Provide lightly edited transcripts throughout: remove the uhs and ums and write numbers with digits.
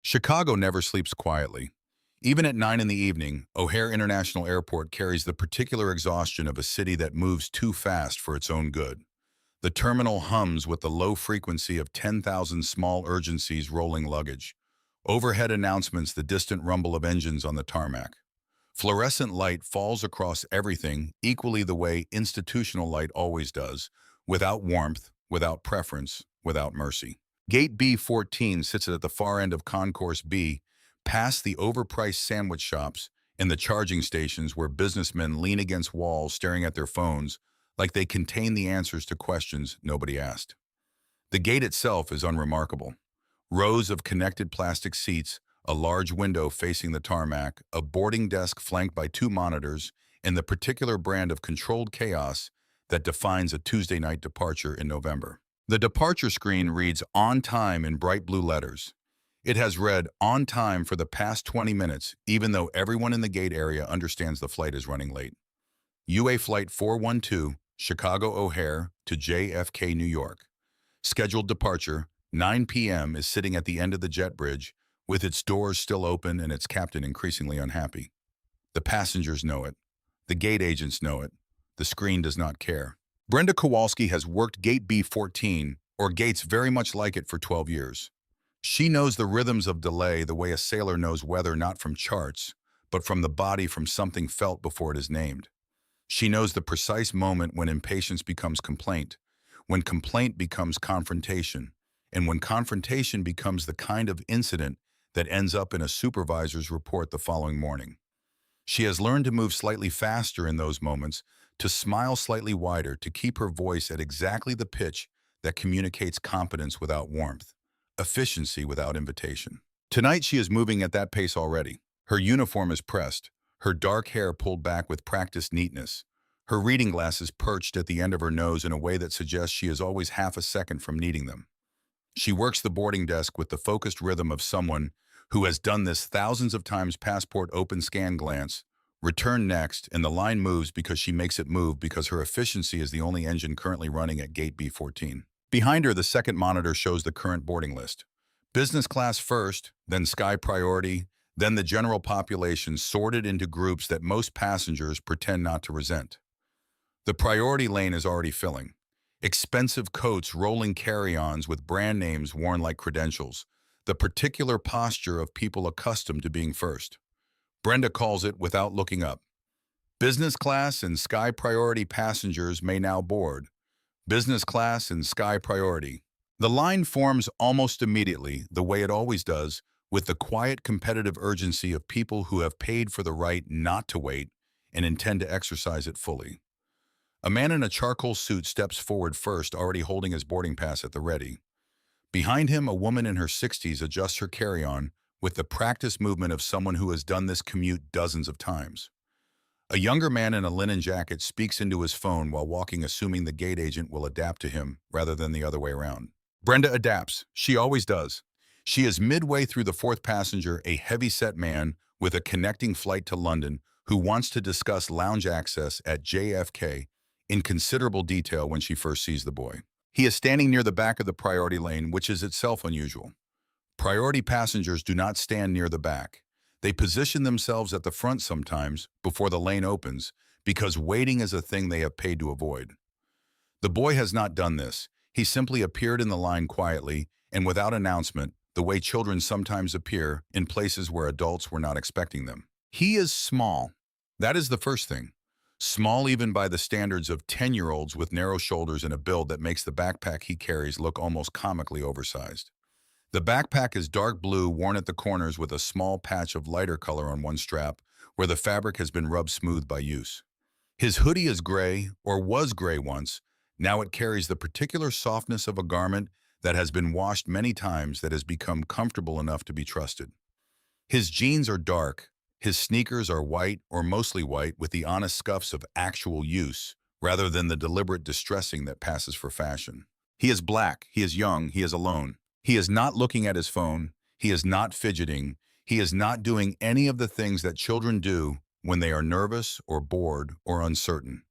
Chicago never sleeps quietly. Even at 9 in the evening, O'Hare International Airport carries the particular exhaustion of a city that moves too fast for its own good. The terminal hums with the low frequency of 10,000 small urgencies rolling luggage. Overhead announcements the distant rumble of engines on the tarmac. Fluorescent light falls across everything equally the way institutional light always does, without warmth, without preference, without mercy. Gate B14 sits at the far end of Concourse B, past the overpriced sandwich shops and the charging stations where businessmen lean against walls staring at their phones like they contain the answers to questions nobody asked. The gate itself is unremarkable. Rows of connected plastic seats, a large window facing the tarmac, a boarding desk flanked by two monitors, and the particular brand of controlled chaos that defines a Tuesday night departure in November. The departure screen reads "On time" in bright blue letters. It has read "On time" for the past 20 minutes, even though everyone in the gate area understands the flight is running late. UA Flight 412, Chicago O'Hare to JFK, New York. Scheduled departure, 9 p.m., is sitting at the end of the jet bridge, with its doors still open and its captain increasingly unhappy. The passengers know it. The gate agents know it. The screen does not care. Brenda Kowalski has worked Gate B14, or gates very much like it, for 12 years. She knows the rhythms of delay the way a sailor knows weather, not from charts, but from the body, from something felt before it is named. She knows the precise moment when impatience becomes complaint, when complaint becomes confrontation, and when confrontation becomes the kind of incident that ends up in a supervisor's report the following morning. She has learned to move slightly faster in those moments, to smile slightly wider, to keep her voice at exactly the pitch that communicates competence without warmth, efficiency without invitation. Tonight she is moving at that pace already. Her uniform is pressed, her dark hair pulled back with practiced neatness, her reading glasses perched at the end of her nose in a way that suggests she is always half a second from needing them. She works the boarding desk with the focused rhythm of someone who has done this thousands of times: passport open, scan, glance, return next, and the line moves because she makes it move, because her efficiency is the only engine currently running at Gate B14. Behind her, the second monitor shows the current boarding list. Business class first, then Sky Priority, then the general population, sorted into groups that most passengers pretend not to resent. The priority lane is already filling. Expensive coats, rolling carry-ons with brand names worn like credentials, the particular posture of people accustomed to being first. Brenda calls it without looking up. Business class and Sky Priority passengers may now board. Business class and Sky Priority. The line forms almost immediately, the way it always does, with the quiet competitive urgency of people who have paid for the right not to wait and intend to exercise it fully. A man in a charcoal suit steps forward first, already holding his boarding pass at the ready. Behind him, a woman in her 60s adjusts her carry-on with the practiced movement of someone who has done this commute dozens of times. A younger man in a linen jacket speaks into his phone while walking, assuming the gate agent will adapt to him rather than the other way around. Brenda adapts. She always does. She is midway through the fourth passenger, a heavy-set man with a connecting flight to London who wants to discuss lounge access at JFK in considerable detail when she first sees the boy. He is standing near the back of the priority lane, which is itself unusual. Priority passengers do not stand near the back. They position themselves at the front sometimes before the lane opens, because waiting is a thing they have paid to avoid. The boy has not done this. He simply appeared in the line quietly and without announcement, the way children sometimes appear in places where adults were not expecting them. He is small. That is the first thing. Small even by the standards of 10-year-olds, with narrow shoulders and a build that makes the backpack he carries look almost comically oversized. The backpack is dark blue, worn at the corners with a small patch of lighter color on one strap, where the fabric has been rubbed smooth by use. His hoodie is gray, or was gray once. Now it carries the particular softness of a garment that has been washed many times, that has become comfortable enough to be trusted. His jeans are dark. His sneakers are white, or mostly white, with the honest scuffs of actual use, rather than the deliberate distressing that passes for fashion. He is black. He is young. He is alone. He is not looking at his phone. He is not fidgeting. He is not doing any of the things that children do when they are nervous or bored or uncertain.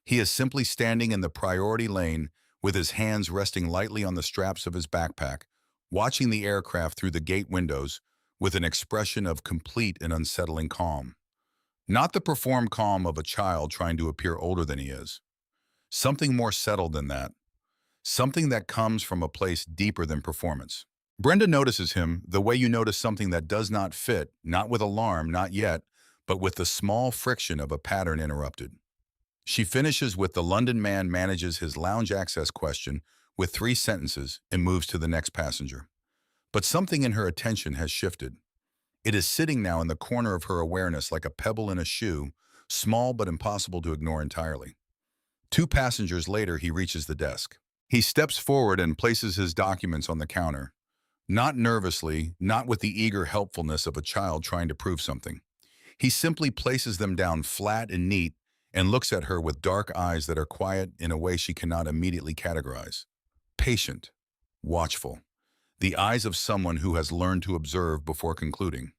He is simply standing in the priority lane with his hands resting lightly on the straps of his backpack, watching the aircraft through the gate windows with an expression of complete and unsettling calm. Not the performed calm of a child trying to appear older than he is. Something more settled than that. Something that comes from a place deeper than performance. Brenda notices him the way you notice something that does not fit, not with alarm, not yet, but with the small friction of a pattern interrupted. She finishes with the London man manages his lounge access question with 3 sentences and moves to the next passenger. But something in her attention has shifted. It is sitting now in the corner of her awareness like a pebble in a shoe, small but impossible to ignore entirely. 2 passengers later, he reaches the desk. He steps forward and places his documents on the counter. Not nervously, not with the eager helpfulness of a child trying to prove something. He simply places them down flat and neat and looks at her with dark eyes that are quiet in a way she cannot immediately categorize. Patient, watchful, the eyes of someone who has learned to observe before concluding.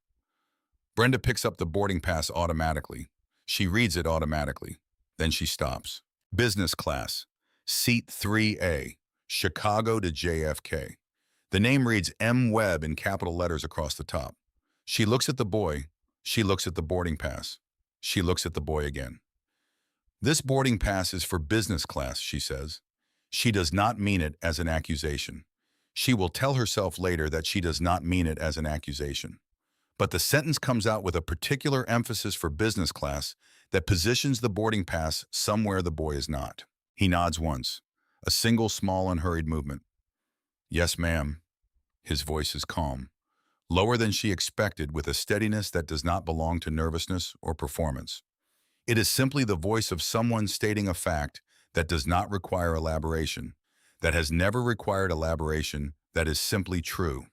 Brenda picks up the boarding pass automatically. She reads it automatically. Then she stops. Business class, seat 3A, Chicago to JFK. The name reads M. Webb in capital letters across the top. She looks at the boy. She looks at the boarding pass. She looks at the boy again. This boarding pass is for business class, she says. She does not mean it as an accusation. She will tell herself later that she does not mean it as an accusation. But the sentence comes out with a particular emphasis for business class that positions the boarding pass somewhere the boy is not. He nods once, a single small unhurried movement. Yes, ma'am. His voice is calm, lower than she expected with a steadiness that does not belong to nervousness or performance. It is simply the voice of someone stating a fact that does not require elaboration, that has never required elaboration, that is simply true.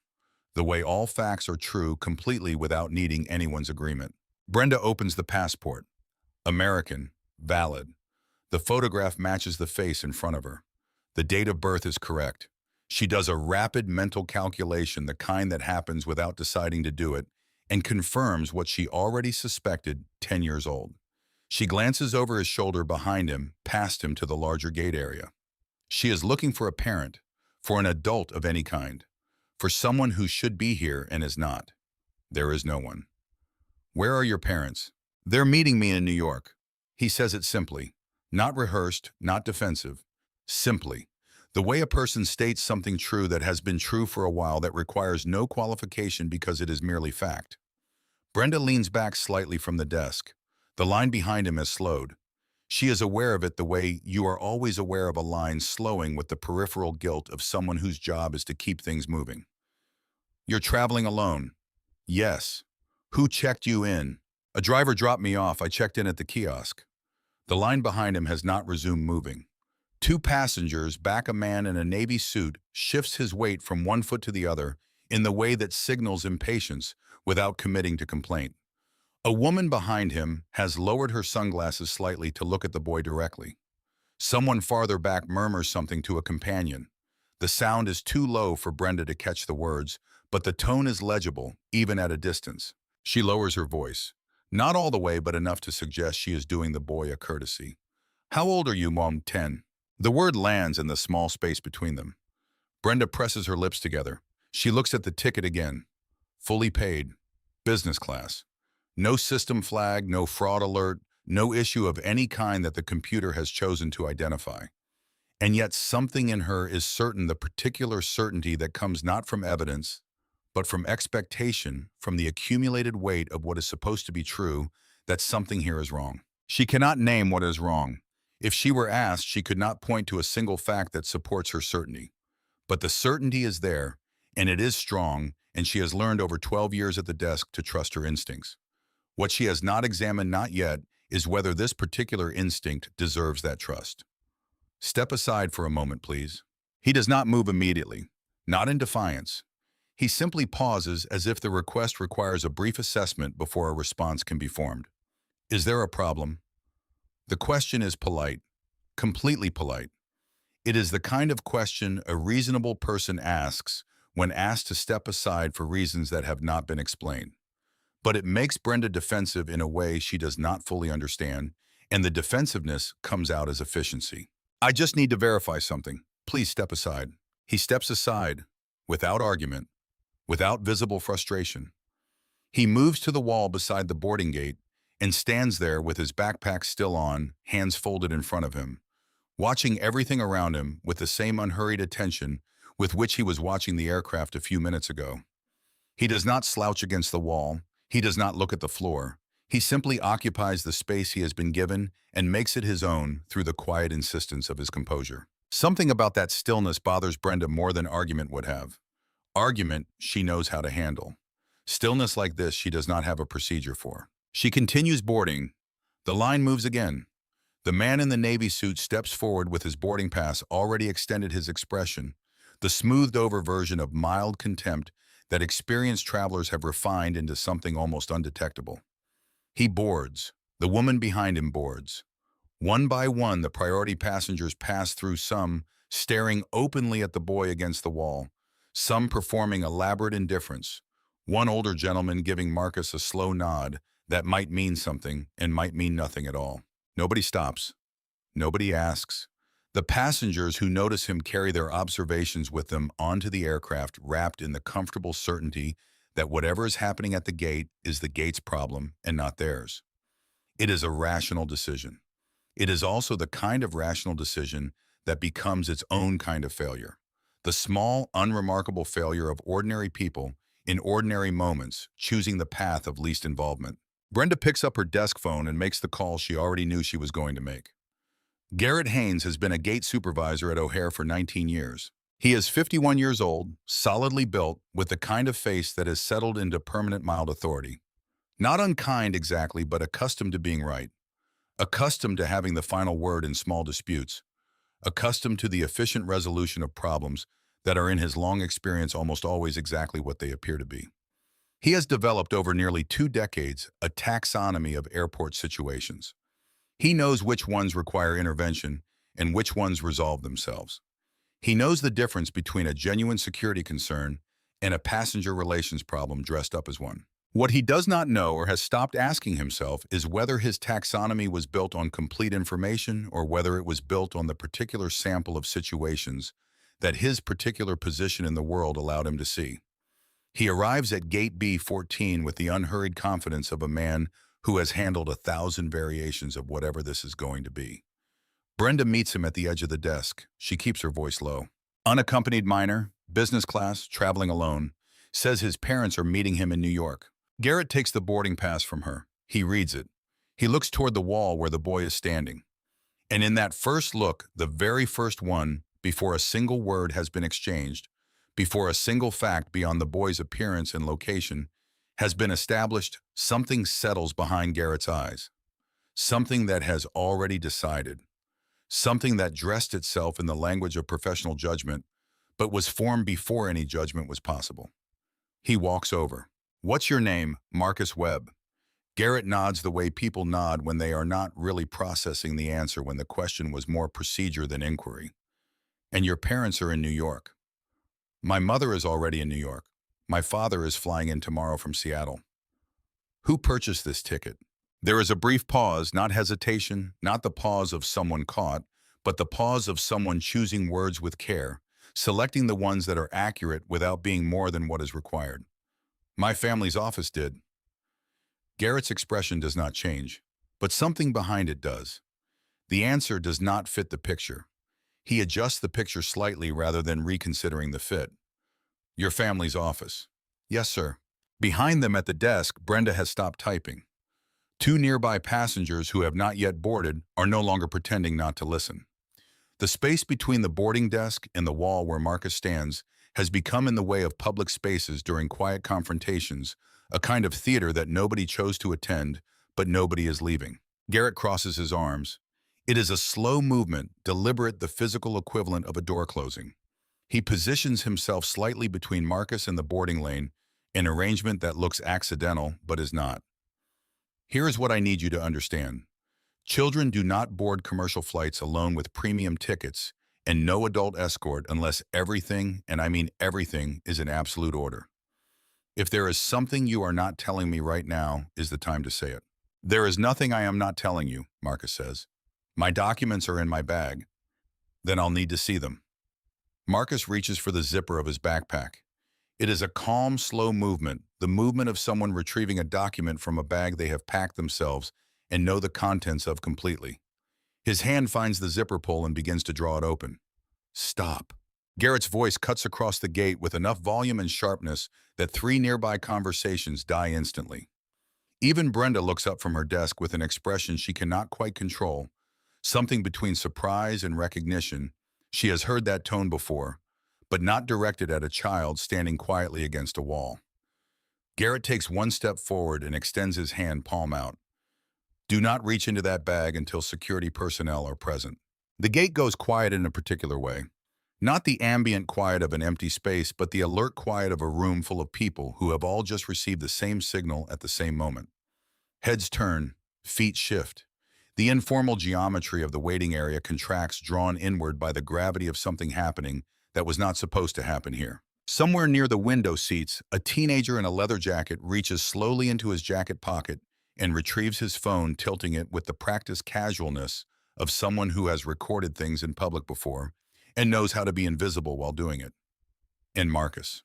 The way all facts are true completely without needing anyone's agreement. Brenda opens the passport. American, valid. The photograph matches the face in front of her. The date of birth is correct. She does a rapid mental calculation, the kind that happens without deciding to do it, and confirms what she already suspected 10 years old. She glances over his shoulder behind him, past him to the larger gate area. She is looking for a parent, for an adult of any kind, for someone who should be here and is not. There is no one. Where are your parents? They're meeting me in New York. He says it simply, not rehearsed, not defensive, simply. The way a person states something true that has been true for a while that requires no qualification because it is merely fact. Brenda leans back slightly from the desk. The line behind him has slowed. She is aware of it the way you are always aware of a line slowing with the peripheral guilt of someone whose job is to keep things moving. You're traveling alone. Yes. Who checked you in? A driver dropped me off. I checked in at the kiosk. The line behind him has not resumed moving. 2 passengers, back a man in a navy suit, shifts his weight from one foot to the other in the way that signals impatience without committing to complaint. A woman behind him has lowered her sunglasses slightly to look at the boy directly. Someone farther back murmurs something to a companion. The sound is too low for Brenda to catch the words, but the tone is legible, even at a distance. She lowers her voice. Not all the way, but enough to suggest she is doing the boy a courtesy. How old are you, Mom? 10. The word lands in the small space between them. Brenda presses her lips together. She looks at the ticket again. Fully paid. Business class. No system flag, no fraud alert, no issue of any kind that the computer has chosen to identify. And yet something in her is certain, the particular certainty that comes not from evidence, but from expectation, from the accumulated weight of what is supposed to be true, that something here is wrong. She cannot name what is wrong. If she were asked, she could not point to a single fact that supports her certainty. But the certainty is there, and it is strong, and she has learned over 12 years at the desk to trust her instincts. What she has not examined, not yet, is whether this particular instinct deserves that trust. Step aside for a moment, please. He does not move immediately, not in defiance. He simply pauses as if the request requires a brief assessment before a response can be formed. Is there a problem? The question is polite, completely polite. It is the kind of question a reasonable person asks when asked to step aside for reasons that have not been explained. But it makes Brenda defensive in a way she does not fully understand, and the defensiveness comes out as efficiency. I just need to verify something. Please step aside. He steps aside, without argument, without visible frustration. He moves to the wall beside the boarding gate and stands there with his backpack still on, hands folded in front of him, watching everything around him with the same unhurried attention with which he was watching the aircraft a few minutes ago. He does not slouch against the wall. He does not look at the floor. He simply occupies the space he has been given and makes it his own through the quiet insistence of his composure. Something about that stillness bothers Brenda more than argument would have. Argument she knows how to handle. Stillness like this she does not have a procedure for. She continues boarding. The line moves again. The man in the navy suit steps forward with his boarding pass already extended, his expression, the smoothed-over version of mild contempt that experienced travelers have refined into something almost undetectable. He boards. The woman behind him boards. One by one, the priority passengers pass through, some staring openly at the boy against the wall, some performing elaborate indifference, one older gentleman giving Marcus a slow nod that might mean something and might mean nothing at all. Nobody stops. Nobody asks. The passengers who notice him carry their observations with them onto the aircraft, wrapped in the comfortable certainty that whatever is happening at the gate is the gate's problem and not theirs. It is a rational decision. It is also the kind of rational decision that becomes its own kind of failure. The small, unremarkable failure of ordinary people in ordinary moments, choosing the path of least involvement. Brenda picks up her desk phone and makes the call she already knew she was going to make. Garrett Haynes has been a gate supervisor at O'Hare for 19 years. He is 51 years old, solidly built, with the kind of face that has settled into permanent mild authority. Not unkind exactly, but accustomed to being right. Accustomed to having the final word in small disputes. Accustomed to the efficient resolution of problems that are in his long experience almost always exactly what they appear to be. He has developed over nearly 2 decades a taxonomy of airport situations. He knows which ones require intervention and which ones resolve themselves. He knows the difference between a genuine security concern and a passenger relations problem dressed up as one. What he does not know or has stopped asking himself is whether his taxonomy was built on complete information or whether it was built on the particular sample of situations that his particular position in the world allowed him to see. He arrives at Gate B14 with the unhurried confidence of a man who has handled 1,000 variations of whatever this is going to be. Brenda meets him at the edge of the desk. She keeps her voice low. Unaccompanied minor, business class, traveling alone, says his parents are meeting him in New York. Garrett takes the boarding pass from her. He reads it. He looks toward the wall where the boy is standing. And in that first look, the very first one, before a single word has been exchanged, before a single fact beyond the boy's appearance and location has been established, something settles behind Garrett's eyes. Something that has already decided. Something that dressed itself in the language of professional judgment, but was formed before any judgment was possible. He walks over. "What's your name?" "Marcus Webb." Garrett nods the way people nod when they are not really processing the answer, when the question was more procedure than inquiry. "And your parents are in New York." "My mother is already in New York. My father is flying in tomorrow from Seattle." "Who purchased this ticket?" There is a brief pause, not hesitation, not the pause of someone caught, but the pause of someone choosing words with care, selecting the ones that are accurate without being more than what is required. "My family's office did." Garrett's expression does not change, but something behind it does. The answer does not fit the picture. He adjusts the picture slightly rather than reconsidering the fit. "Your family's office." "Yes, sir." Behind them at the desk, Brenda has stopped typing. 2 nearby passengers who have not yet boarded are no longer pretending not to listen. The space between the boarding desk and the wall where Marcus stands has become in the way of public spaces during quiet confrontations, a kind of theater that nobody chose to attend, but nobody is leaving. Garrett crosses his arms. It is a slow movement, deliberate, the physical equivalent of a door closing. He positions himself slightly between Marcus and the boarding lane, an arrangement that looks accidental but is not. "Here is what I need you to understand. Children do not board commercial flights alone with premium tickets and no adult escort unless everything, and I mean everything, is in absolute order. If there is something you are not telling me right now, is the time to say it." "There is nothing I am not telling you," Marcus says. "My documents are in my bag." "Then I'll need to see them." Marcus reaches for the zipper of his backpack. It is a calm, slow movement, the movement of someone retrieving a document from a bag they have packed themselves and know the contents of completely. His hand finds the zipper pull and begins to draw it open. Stop. Garrett's voice cuts across the gate with enough volume and sharpness that three nearby conversations die instantly. Even Brenda looks up from her desk with an expression she cannot quite control, something between surprise and recognition. She has heard that tone before, but not directed at a child standing quietly against a wall. Garrett takes one step forward and extends his hand palm out. Do not reach into that bag until security personnel are present. The gate goes quiet in a particular way. Not the ambient quiet of an empty space, but the alert quiet of a room full of people who have all just received the same signal at the same moment. Heads turn, feet shift. The informal geometry of the waiting area contracts, drawn inward by the gravity of something happening that was not supposed to happen here. Somewhere near the window seats, a teenager in a leather jacket reaches slowly into his jacket pocket and retrieves his phone, tilting it with the practiced casualness of someone who has recorded things in public before and knows how to be invisible while doing it. And Marcus.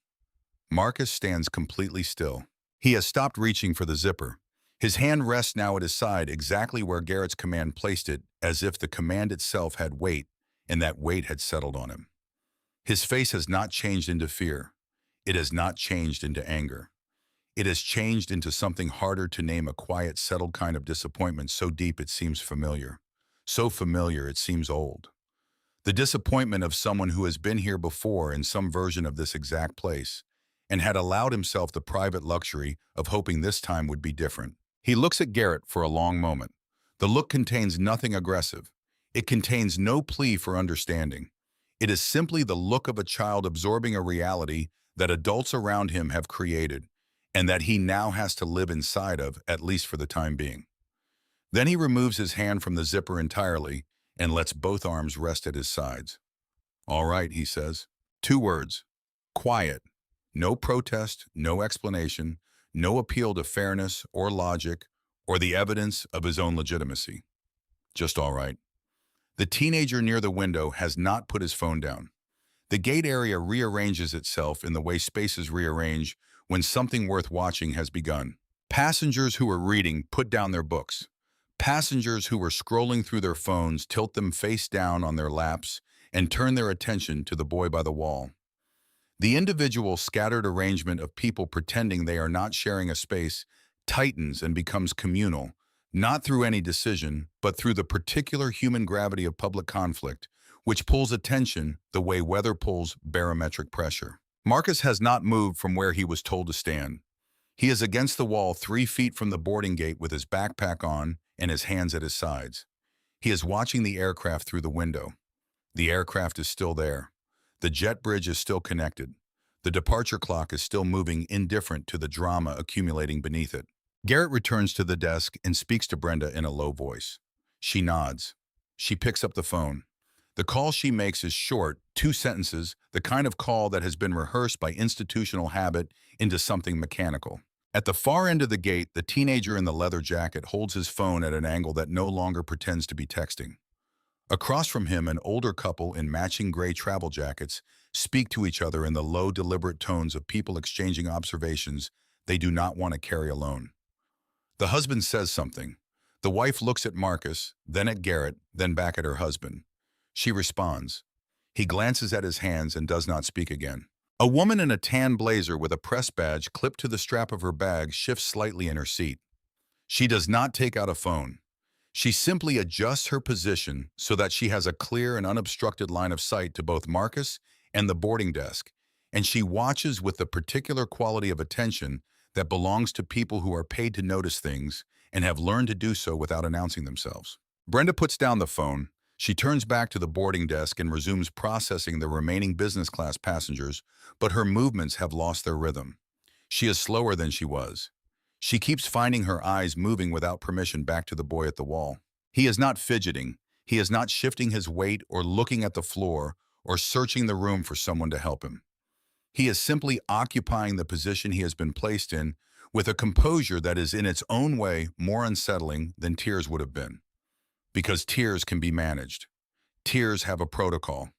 Marcus stands completely still. He has stopped reaching for the zipper. His hand rests now at his side, exactly where Garrett's command placed it, as if the command itself had weight, and that weight had settled on him. His face has not changed into fear. It has not changed into anger. It has changed into something harder to name, a quiet, settled kind of disappointment so deep it seems familiar. So familiar it seems old. The disappointment of someone who has been here before in some version of this exact place and had allowed himself the private luxury of hoping this time would be different. He looks at Garrett for a long moment. The look contains nothing aggressive. It contains no plea for understanding. It is simply the look of a child absorbing a reality that adults around him have created and that he now has to live inside of, at least for the time being. Then he removes his hand from the zipper entirely and lets both arms rest at his sides. All right, he says. 2 words. Quiet. No protest, no explanation, no appeal to fairness or logic or the evidence of his own legitimacy. Just all right. The teenager near the window has not put his phone down. The gate area rearranges itself in the way spaces rearrange when something worth watching has begun. Passengers who are reading put down their books. Passengers who were scrolling through their phones tilt them face down on their laps and turn their attention to the boy by the wall. The individual scattered arrangement of people pretending they are not sharing a space tightens and becomes communal, not through any decision, but through the particular human gravity of public conflict, which pulls attention the way weather pulls barometric pressure. Marcus has not moved from where he was told to stand. He is against the wall 3 feet from the boarding gate with his backpack on and his hands at his sides. He is watching the aircraft through the window. The aircraft is still there. The jet bridge is still connected. The departure clock is still moving, indifferent to the drama accumulating beneath it. Garrett returns to the desk and speaks to Brenda in a low voice. She nods. She picks up the phone. The call she makes is short, 2 sentences, the kind of call that has been rehearsed by institutional habit into something mechanical. At the far end of the gate, the teenager in the leather jacket holds his phone at an angle that no longer pretends to be texting. Across from him, an older couple in matching gray travel jackets speak to each other in the low, deliberate tones of people exchanging observations they do not want to carry alone. The husband says something. The wife looks at Marcus, then at Garrett, then back at her husband. She responds. He glances at his hands and does not speak again. A woman in a tan blazer with a press badge clipped to the strap of her bag shifts slightly in her seat. She does not take out a phone. She simply adjusts her position so that she has a clear and unobstructed line of sight to both Marcus and the boarding desk, and she watches with the particular quality of attention that belongs to people who are paid to notice things and have learned to do so without announcing themselves. Brenda puts down the phone. She turns back to the boarding desk and resumes processing the remaining business class passengers, but her movements have lost their rhythm. She is slower than she was. She keeps finding her eyes moving without permission back to the boy at the wall. He is not fidgeting. He is not shifting his weight or looking at the floor or searching the room for someone to help him. He is simply occupying the position he has been placed in with a composure that is in its own way more unsettling than tears would have been. Because tears can be managed. Tears have a protocol.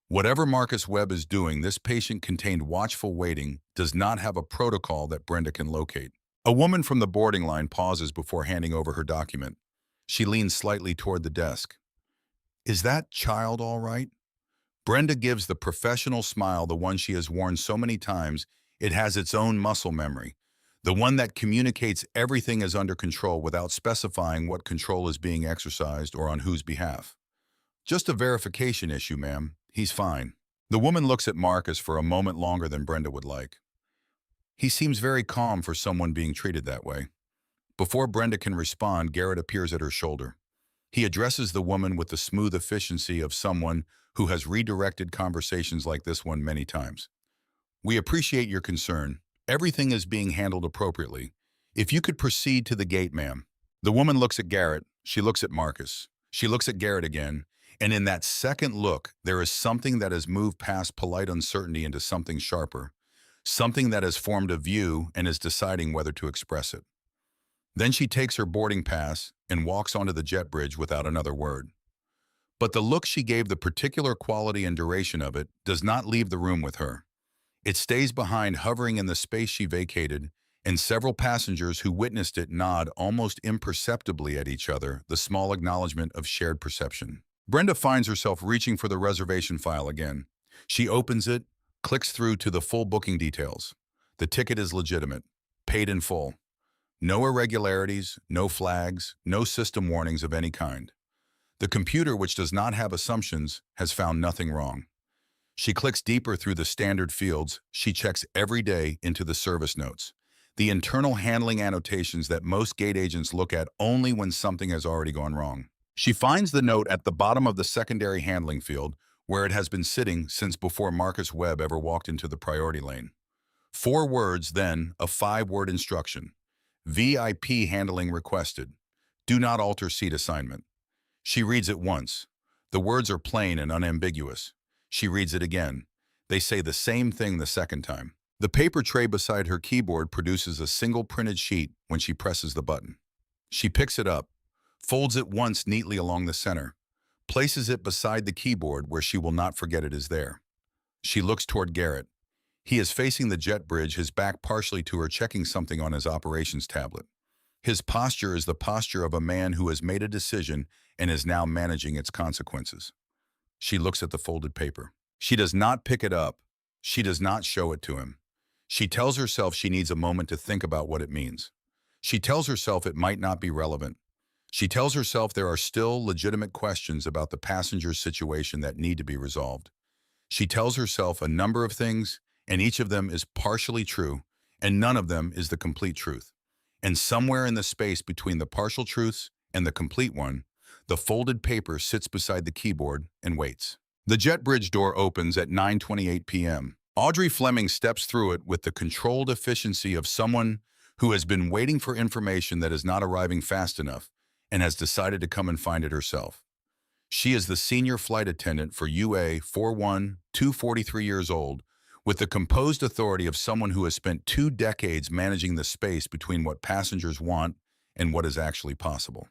Whatever Marcus Webb is doing, this patient-contained watchful waiting does not have a protocol that Brenda can locate. A woman from the boarding line pauses before handing over her document. She leans slightly toward the desk. Is that child all right? Brenda gives the professional smile, the one she has worn so many times. It has its own muscle memory, the one that communicates everything is under control without specifying what control is being exercised or on whose behalf. Just a verification issue, ma'am. He's fine. The woman looks at Marcus for a moment longer than Brenda would like. He seems very calm for someone being treated that way. Before Brenda can respond, Garrett appears at her shoulder. He addresses the woman with the smooth efficiency of someone who has redirected conversations like this one many times. We appreciate your concern. Everything is being handled appropriately. If you could proceed to the gate, ma'am. The woman looks at Garrett. She looks at Marcus. She looks at Garrett again. And in that second look, there is something that has moved past polite uncertainty into something sharper, something that has formed a view and is deciding whether to express it. Then she takes her boarding pass and walks onto the jet bridge without another word. But the look she gave, the particular quality and duration of it, does not leave the room with her. It stays behind, hovering in the space she vacated, and several passengers who witnessed it nod almost imperceptibly at each other, the small acknowledgement of shared perception. Brenda finds herself reaching for the reservation file again. She opens it, clicks through to the full booking details. The ticket is legitimate, paid in full. No irregularities, no flags, no system warnings of any kind. The computer, which does not have assumptions, has found nothing wrong. She clicks deeper through the standard fields. She checks every day into the service notes, the internal handling annotations that most gate agents look at only when something has already gone wrong. She finds the note at the bottom of the secondary handling field, where it has been sitting since before Marcus Webb ever walked into the priority lane. 4 words, then a 5-word instruction. VIP handling requested. Do not alter seat assignment. She reads it once. The words are plain and unambiguous. She reads it again. They say the same thing the second time. The paper tray beside her keyboard produces a single printed sheet when she presses the button. She picks it up, folds it once neatly along the center, places it beside the keyboard where she will not forget it is there. She looks toward Garrett. He is facing the jet bridge, his back partially to her, checking something on his operations tablet. His posture is the posture of a man who has made a decision and is now managing its consequences. She looks at the folded paper. She does not pick it up. She does not show it to him. She tells herself she needs a moment to think about what it means. She tells herself it might not be relevant. She tells herself there are still legitimate questions about the passenger's situation that need to be resolved. She tells herself a number of things, and each of them is partially true, and none of them is the complete truth. And somewhere in the space between the partial truths and the complete one, the folded paper sits beside the keyboard and waits. The jet bridge door opens at 9:28 p.m. Audrey Fleming steps through it with the controlled efficiency of someone who has been waiting for information that is not arriving fast enough and has decided to come and find it herself. She is the senior flight attendant for UA 41243 years old, with the composed authority of someone who has spent 2 decades managing the space between what passengers want and what is actually possible.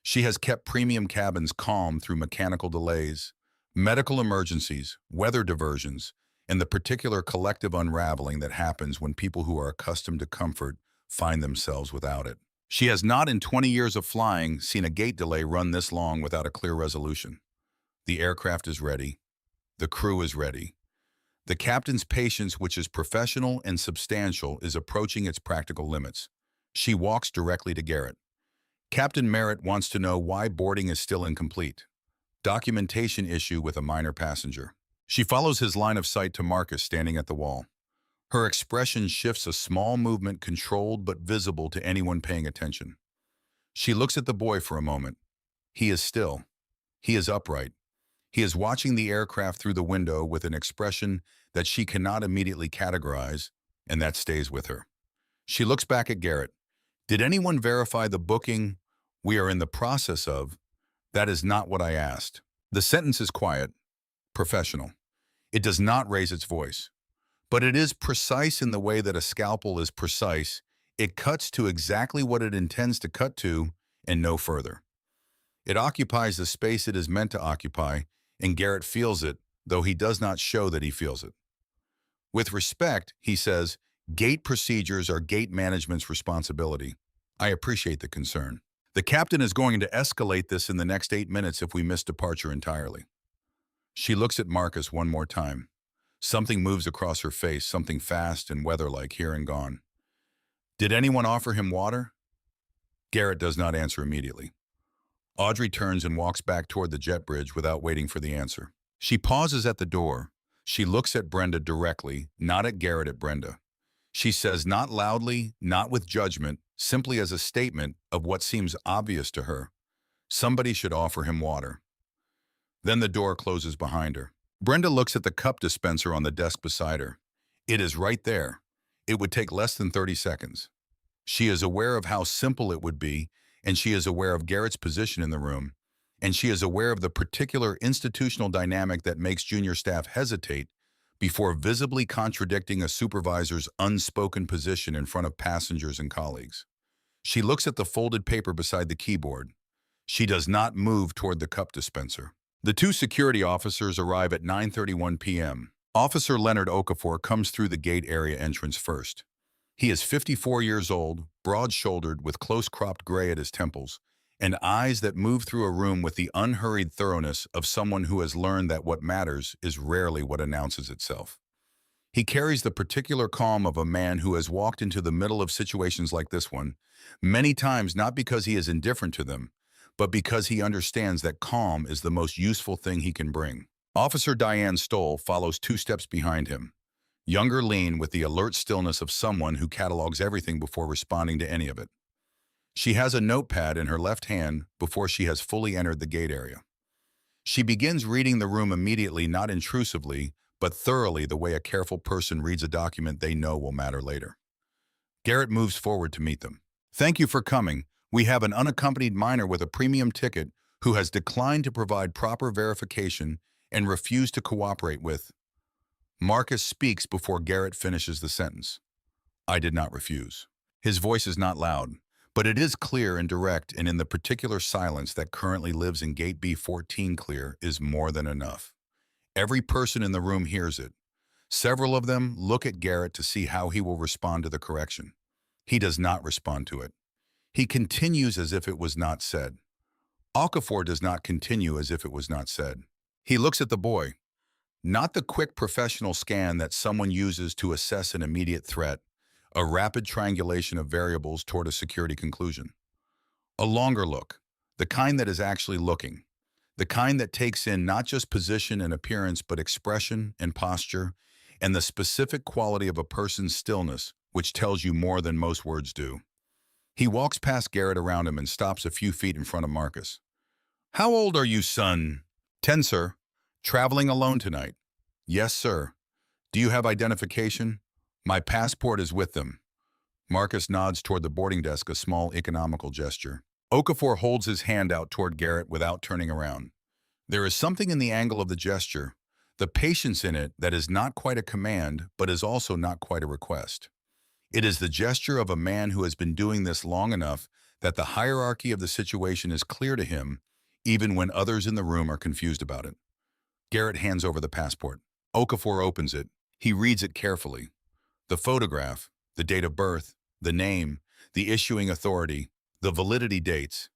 She has kept premium cabins calm through mechanical delays, medical emergencies, weather diversions, and the particular collective unraveling that happens when people who are accustomed to comfort find themselves without it. She has not in 20 years of flying seen a gate delay run this long without a clear resolution. The aircraft is ready. The crew is ready. The captain's patience, which is professional and substantial, is approaching its practical limits. She walks directly to Garrett. Captain Merritt wants to know why boarding is still incomplete. Documentation issue with a minor passenger. She follows his line of sight to Marcus standing at the wall. Her expression shifts, a small movement controlled but visible to anyone paying attention. She looks at the boy for a moment. He is still. He is upright. He is watching the aircraft through the window with an expression that she cannot immediately categorize, and that stays with her. She looks back at Garrett. Did anyone verify the booking we are in the process of? That is not what I asked. The sentence is quiet, professional. It does not raise its voice. But it is precise in the way that a scalpel is precise. It cuts to exactly what it intends to cut to and no further. It occupies the space it is meant to occupy, and Garrett feels it, though he does not show that he feels it. With respect, he says, gate procedures are gate management's responsibility. I appreciate the concern. The captain is going to escalate this in the next 8 minutes if we miss departure entirely. She looks at Marcus one more time. Something moves across her face, something fast and weather-like, here and gone. Did anyone offer him water? Garrett does not answer immediately. Audrey turns and walks back toward the jet bridge without waiting for the answer. She pauses at the door. She looks at Brenda directly, not at Garrett, at Brenda. She says, not loudly, not with judgment, simply as a statement of what seems obvious to her. Somebody should offer him water. Then the door closes behind her. Brenda looks at the cup dispenser on the desk beside her. It is right there. It would take less than 30 seconds. She is aware of how simple it would be, and she is aware of Garrett's position in the room, and she is aware of the particular institutional dynamic that makes junior staff hesitate before visibly contradicting a supervisor's unspoken position in front of passengers and colleagues. She looks at the folded paper beside the keyboard. She does not move toward the cup dispenser. The two security officers arrive at 9:31 p.m. Officer Leonard Okafor comes through the gate area entrance first. He is 54 years old, broad-shouldered, with close-cropped gray at his temples, and eyes that move through a room with the unhurried thoroughness of someone who has learned that what matters is rarely what announces itself. He carries the particular calm of a man who has walked into the middle of situations like this one, many times not because he is indifferent to them, but because he understands that calm is the most useful thing he can bring. Officer Diane Stoll follows 2 steps behind him. Younger, lean, with the alert stillness of someone who catalogs everything before responding to any of it. She has a notepad in her left hand before she has fully entered the gate area. She begins reading the room immediately, not intrusively, but thoroughly, the way a careful person reads a document they know will matter later. Garrett moves forward to meet them. Thank you for coming. We have an unaccompanied minor with a premium ticket who has declined to provide proper verification and refused to cooperate with. Marcus speaks before Garrett finishes the sentence. I did not refuse. His voice is not loud, but it is clear and direct, and in the particular silence that currently lives in Gate B14 clear is more than enough. Every person in the room hears it. Several of them look at Garrett to see how he will respond to the correction. He does not respond to it. He continues as if it was not said. Okafor does not continue as if it was not said. He looks at the boy. Not the quick professional scan that someone uses to assess an immediate threat, a rapid triangulation of variables toward a security conclusion. A longer look, the kind that is actually looking, the kind that takes in not just position and appearance, but expression and posture, and the specific quality of a person's stillness, which tells you more than most words do. He walks past Garrett around him and stops a few feet in front of Marcus. How old are you, son? 10, sir. Traveling alone tonight? Yes, sir. Do you have identification? My passport is with them. Marcus nods toward the boarding desk, a small economical gesture. Okafor holds his hand out toward Garrett without turning around. There is something in the angle of the gesture, the patience in it, that is not quite a command, but is also not quite a request. It is the gesture of a man who has been doing this long enough that the hierarchy of the situation is clear to him, even when others in the room are confused about it. Garrett hands over the passport. Okafor opens it. He reads it carefully. The photograph, the date of birth, the name, the issuing authority, the validity dates.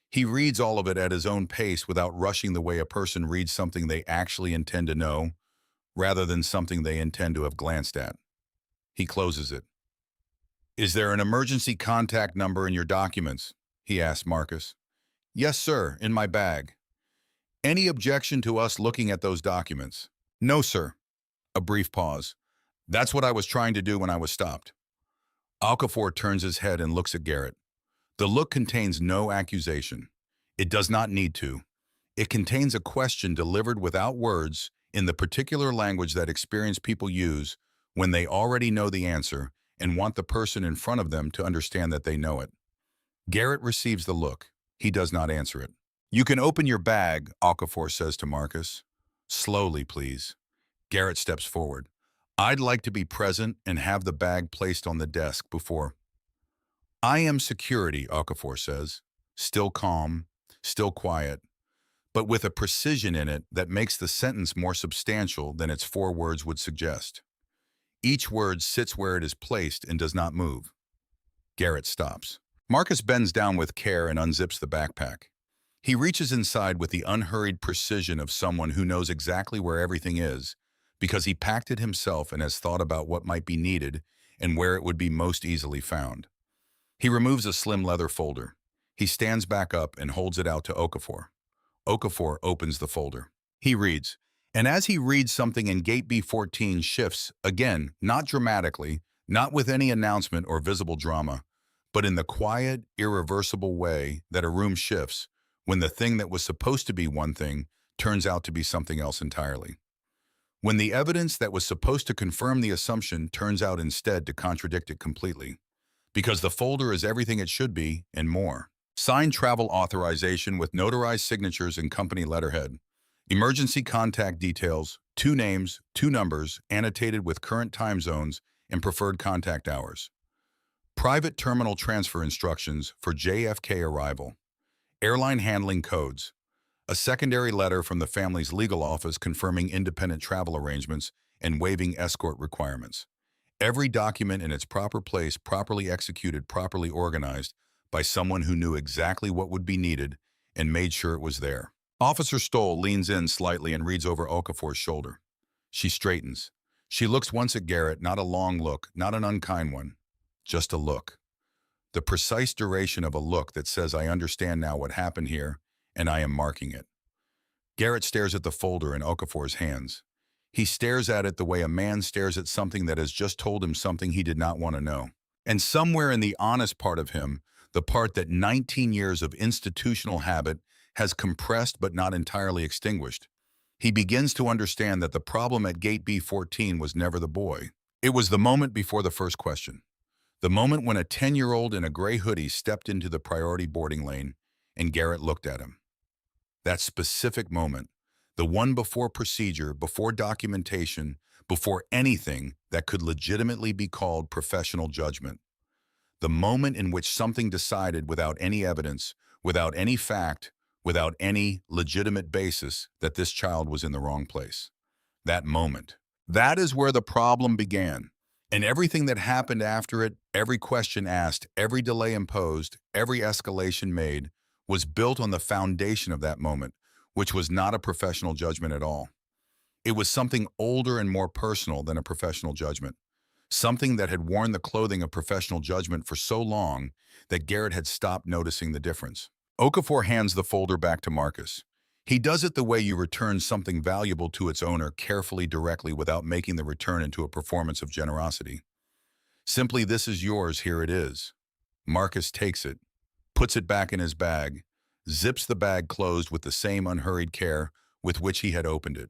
He reads all of it at his own pace without rushing, the way a person reads something they actually intend to know, rather than something they intend to have glanced at. He closes it. Is there an emergency contact number in your documents? He asks Marcus. Yes, sir, in my bag. Any objection to us looking at those documents? No, sir. A brief pause. That's what I was trying to do when I was stopped. Okafor turns his head and looks at Garrett. The look contains no accusation. It does not need to. It contains a question delivered without words in the particular language that experienced people use when they already know the answer and want the person in front of them to understand that they know it. Garrett receives the look. He does not answer it. You can open your bag, Okafor says to Marcus. Slowly, please. Garrett steps forward. I'd like to be present and have the bag placed on the desk before. I am security, Okafor says. Still calm, still quiet. but with a precision in it that makes the sentence more substantial than its 4 words would suggest. Each word sits where it is placed and does not move. Garrett stops. Marcus bends down with care and unzips the backpack. He reaches inside with the unhurried precision of someone who knows exactly where everything is, because he packed it himself and has thought about what might be needed and where it would be most easily found. He removes a slim leather folder. He stands back up and holds it out to Okafor. Okafor opens the folder. He reads, and as he reads, something in Gate B14 shifts, again, not dramatically, not with any announcement or visible drama, but in the quiet, irreversible way that a room shifts when the thing that was supposed to be one thing turns out to be something else entirely. When the evidence that was supposed to confirm the assumption turns out instead to contradict it completely. Because the folder is everything it should be and more. Signed travel authorization with notarized signatures and company letterhead. Emergency contact details, 2 names, 2 numbers, annotated with current time zones and preferred contact hours. Private terminal transfer instructions for JFK arrival. Airline handling codes. A secondary letter from the family's legal office confirming independent travel arrangements and waiving escort requirements. Every document in its proper place, properly executed, properly organized by someone who knew exactly what would be needed and made sure it was there. Officer Stoll leans in slightly and reads over Okafor's shoulder. She straightens. She looks once at Garrett, not a long look, not an unkind one, just a look. The precise duration of a look that says, I understand now what happened here, and I am marking it. Garrett stares at the folder in Okafor's hands. He stares at it the way a man stares at something that has just told him something he did not want to know. And somewhere in the honest part of him, the part that 19 years of institutional habit has compressed but not entirely extinguished, he begins to understand that the problem at Gate B14 was never the boy. It was the moment before the first question. The moment when a 10-year-old in a gray hoodie stepped into the priority boarding lane and Garrett looked at him. That specific moment, the one before procedure, before documentation, before anything that could legitimately be called professional judgment. The moment in which something decided without any evidence, without any fact, without any legitimate basis that this child was in the wrong place. That moment. That is where the problem began. And everything that happened after it, every question asked, every delay imposed, every escalation made, was built on the foundation of that moment, which was not a professional judgment at all. It was something older and more personal than a professional judgment. Something that had worn the clothing of professional judgment for so long that Garrett had stopped noticing the difference. Okafor hands the folder back to Marcus. He does it the way you return something valuable to its owner, carefully, directly, without making the return into a performance of generosity. Simply, this is yours, here it is. Marcus takes it, puts it back in his bag, zips the bag closed with the same unhurried care with which he had opened it.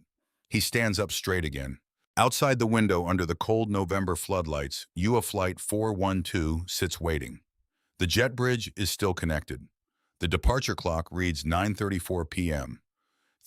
He stands up straight again. Outside the window, under the cold November floodlights, UA Flight 412 sits waiting. The jet bridge is still connected. The departure clock reads 9:34 p.m.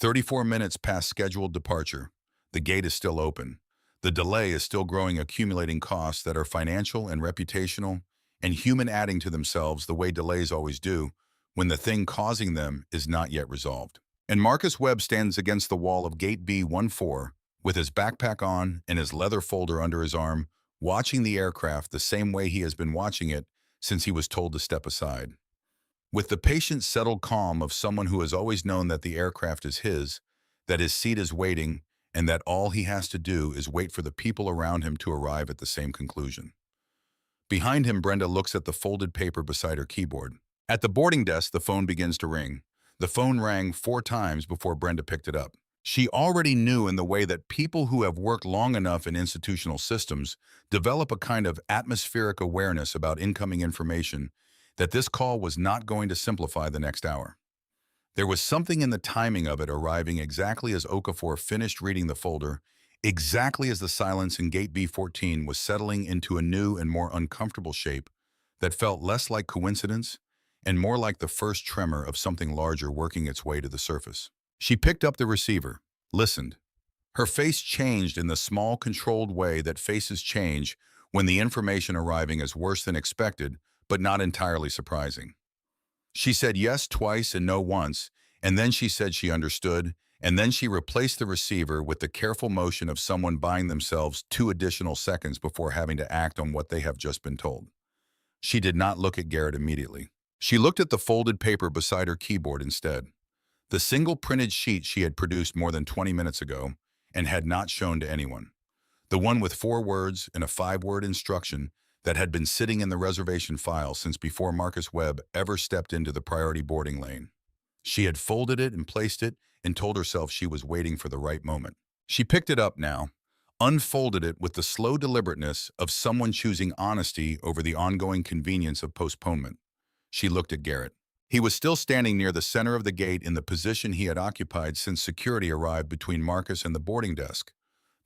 34 minutes past scheduled departure. The gate is still open. The delay is still growing, accumulating costs that are financial and reputational, and human, adding to themselves the way delays always do when the thing causing them is not yet resolved. And Marcus Webb stands against the wall of Gate B14 with his backpack on and his leather folder under his arm, watching the aircraft the same way he has been watching it since he was told to step aside. With the patient, settled calm of someone who has always known that the aircraft is his, that his seat is waiting, and that all he has to do is wait for the people around him to arrive at the same conclusion. Behind him, Brenda looks at the folded paper beside her keyboard. At the boarding desk, the phone begins to ring. The phone rang 4 times before Brenda picked it up. She already knew, in the way that people who have worked long enough in institutional systems develop a kind of atmospheric awareness about incoming information, that this call was not going to simplify the next hour. There was something in the timing of it arriving exactly as Okafor finished reading the folder, exactly as the silence in Gate B14 was settling into a new and more uncomfortable shape that felt less like coincidence and more like the first tremor of something larger working its way to the surface. She picked up the receiver, listened. Her face changed in the small, controlled way that faces change when the information arriving is worse than expected, but not entirely surprising. She said yes twice and no once, And then she said she understood, and then she replaced the receiver with the careful motion of someone buying themselves 2 additional seconds before having to act on what they have just been told. She did not look at Garrett immediately. She looked at the folded paper beside her keyboard instead. The single printed sheet she had produced more than 20 minutes ago and had not shown to anyone. The one with 4 words and a 5-word instruction that had been sitting in the reservation file since before Marcus Webb ever stepped into the priority boarding lane. She had folded it and placed it and told herself she was waiting for the right moment. She picked it up now, unfolded it with the slow deliberateness of someone choosing honesty over the ongoing convenience of postponement. She looked at Garrett. He was still standing near the center of the gate in the position he had occupied since security arrived between Marcus and the boarding desk.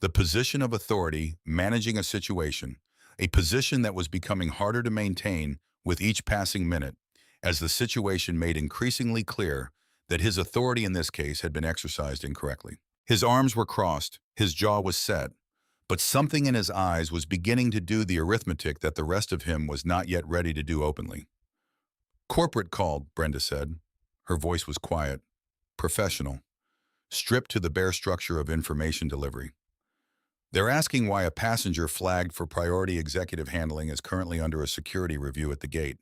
The position of authority, managing a situation, a position that was becoming harder to maintain with each passing minute, as the situation made increasingly clear that his authority in this case had been exercised incorrectly. His arms were crossed, his jaw was set, but something in his eyes was beginning to do the arithmetic that the rest of him was not yet ready to do openly. "Corporate called," Brenda said. Her voice was quiet, professional, stripped to the bare structure of information delivery. "They're asking why a passenger flagged for priority executive handling is currently under a security review at the gate."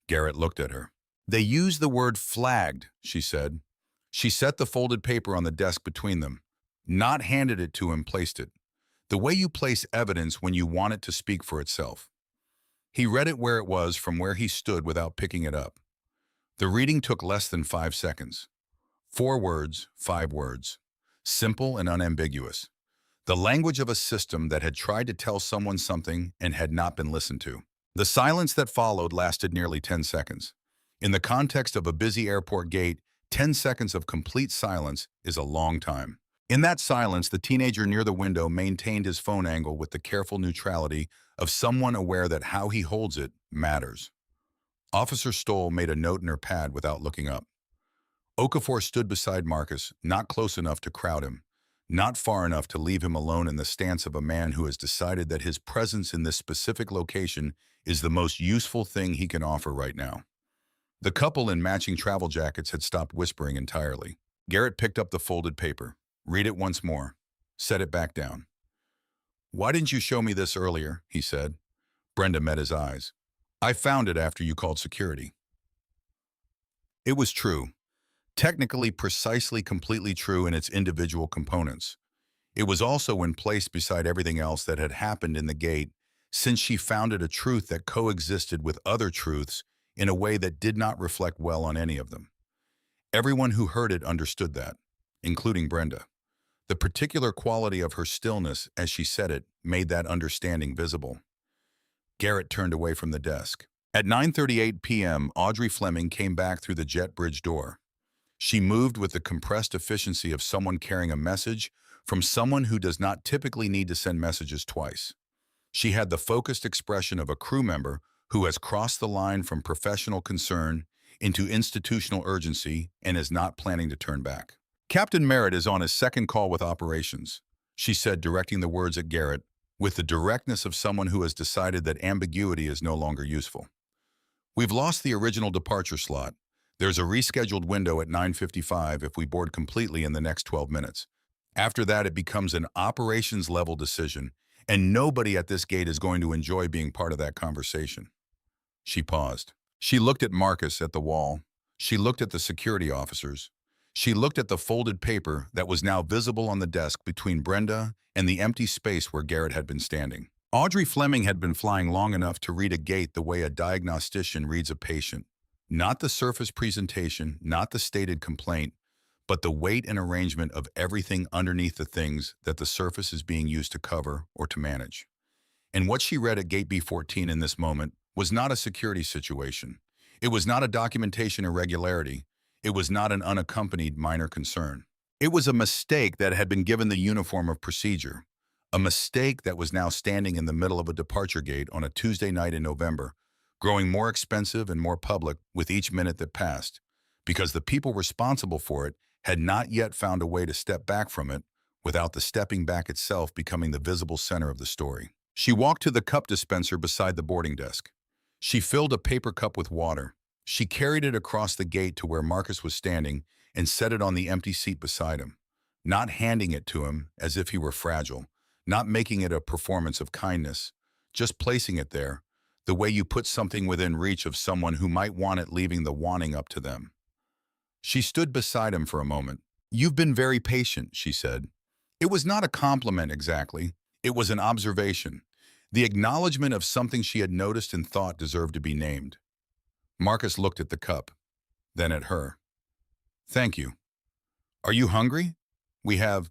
Garrett looked at her. "They used the word flagged," she said. She set the folded paper on the desk between them, not handed it to him, placed it. The way you place evidence when you want it to speak for itself. He read it where it was from where he stood without picking it up. The reading took less than 5 seconds. 4 words, 5 words. Simple and unambiguous. The language of a system that had tried to tell someone something and had not been listened to. The silence that followed lasted nearly 10 seconds. In the context of a busy airport gate, 10 seconds of complete silence is a long time. In that silence, the teenager near the window maintained his phone angle with the careful neutrality of someone aware that how he holds it matters. Officer Stoll made a note in her pad without looking up. Okafor stood beside Marcus, not close enough to crowd him, not far enough to leave him alone in the stance of a man who has decided that his presence in this specific location is the most useful thing he can offer right now. The couple in matching travel jackets had stopped whispering entirely. Garrett picked up the folded paper. "Read it once more. Set it back down." "Why didn't you show me this earlier?" he said. Brenda met his eyes. "I found it after you called security." It was true. Technically, precisely, completely true in its individual components. It was also in place beside everything else that had happened in the gate, since she found it a truth that coexisted with other truths in a way that did not reflect well on any of them. Everyone who heard it understood that, including Brenda. The particular quality of her stillness as she said it made that understanding visible. Garrett turned away from the desk. At 9:38 p.m., Audrey Fleming came back through the jet bridge door. She moved with the compressed efficiency of someone carrying a message from someone who does not typically need to send messages twice. She had the focused expression of a crew member who has crossed the line from professional concern into institutional urgency and is not planning to turn back. "Captain Merritt is on his second call with operations," she said, directing the words at Garrett with the directness of someone who has decided that ambiguity is no longer useful. "We've lost the original departure slot. There's a rescheduled window at 9:55 if we board completely in the next 12 minutes. After that, it becomes an operations-level decision, and nobody at this gate is going to enjoy being part of that conversation." She paused. She looked at Marcus at the wall. She looked at the security officers. She looked at the folded paper that was now visible on the desk between Brenda and the empty space where Garrett had been standing. Audrey Fleming had been flying long enough to read a gate the way a diagnostician reads a patient. Not the surface presentation, not the stated complaint, but the weight and arrangement of everything underneath the things that the surface is being used to cover or to manage. And what she read at Gate B14 in this moment was not a security situation. It was not a documentation irregularity. It was not an unaccompanied minor concern. It was a mistake that had been given the uniform of procedure, a mistake that was now standing in the middle of a departure gate on a Tuesday night in November, growing more expensive and more public with each minute that passed, because the people responsible for it had not yet found a way to step back from it without the stepping back itself becoming the visible center of the story. She walked to the cup dispenser beside the boarding desk. She filled a paper cup with water. She carried it across the gate to where Marcus was standing and set it on the empty seat beside him, not handing it to him as if he were fragile, not making it a performance of kindness, just placing it there, the way you put something within reach of someone who might want it, leaving the wanting up to them. She stood beside him for a moment. "You've been very patient," she said. It was not a compliment exactly. It was an observation, the acknowledgement of something she had noticed and thought deserved to be named. Marcus looked at the cup, then at her. "Thank you. Are you hungry? We have.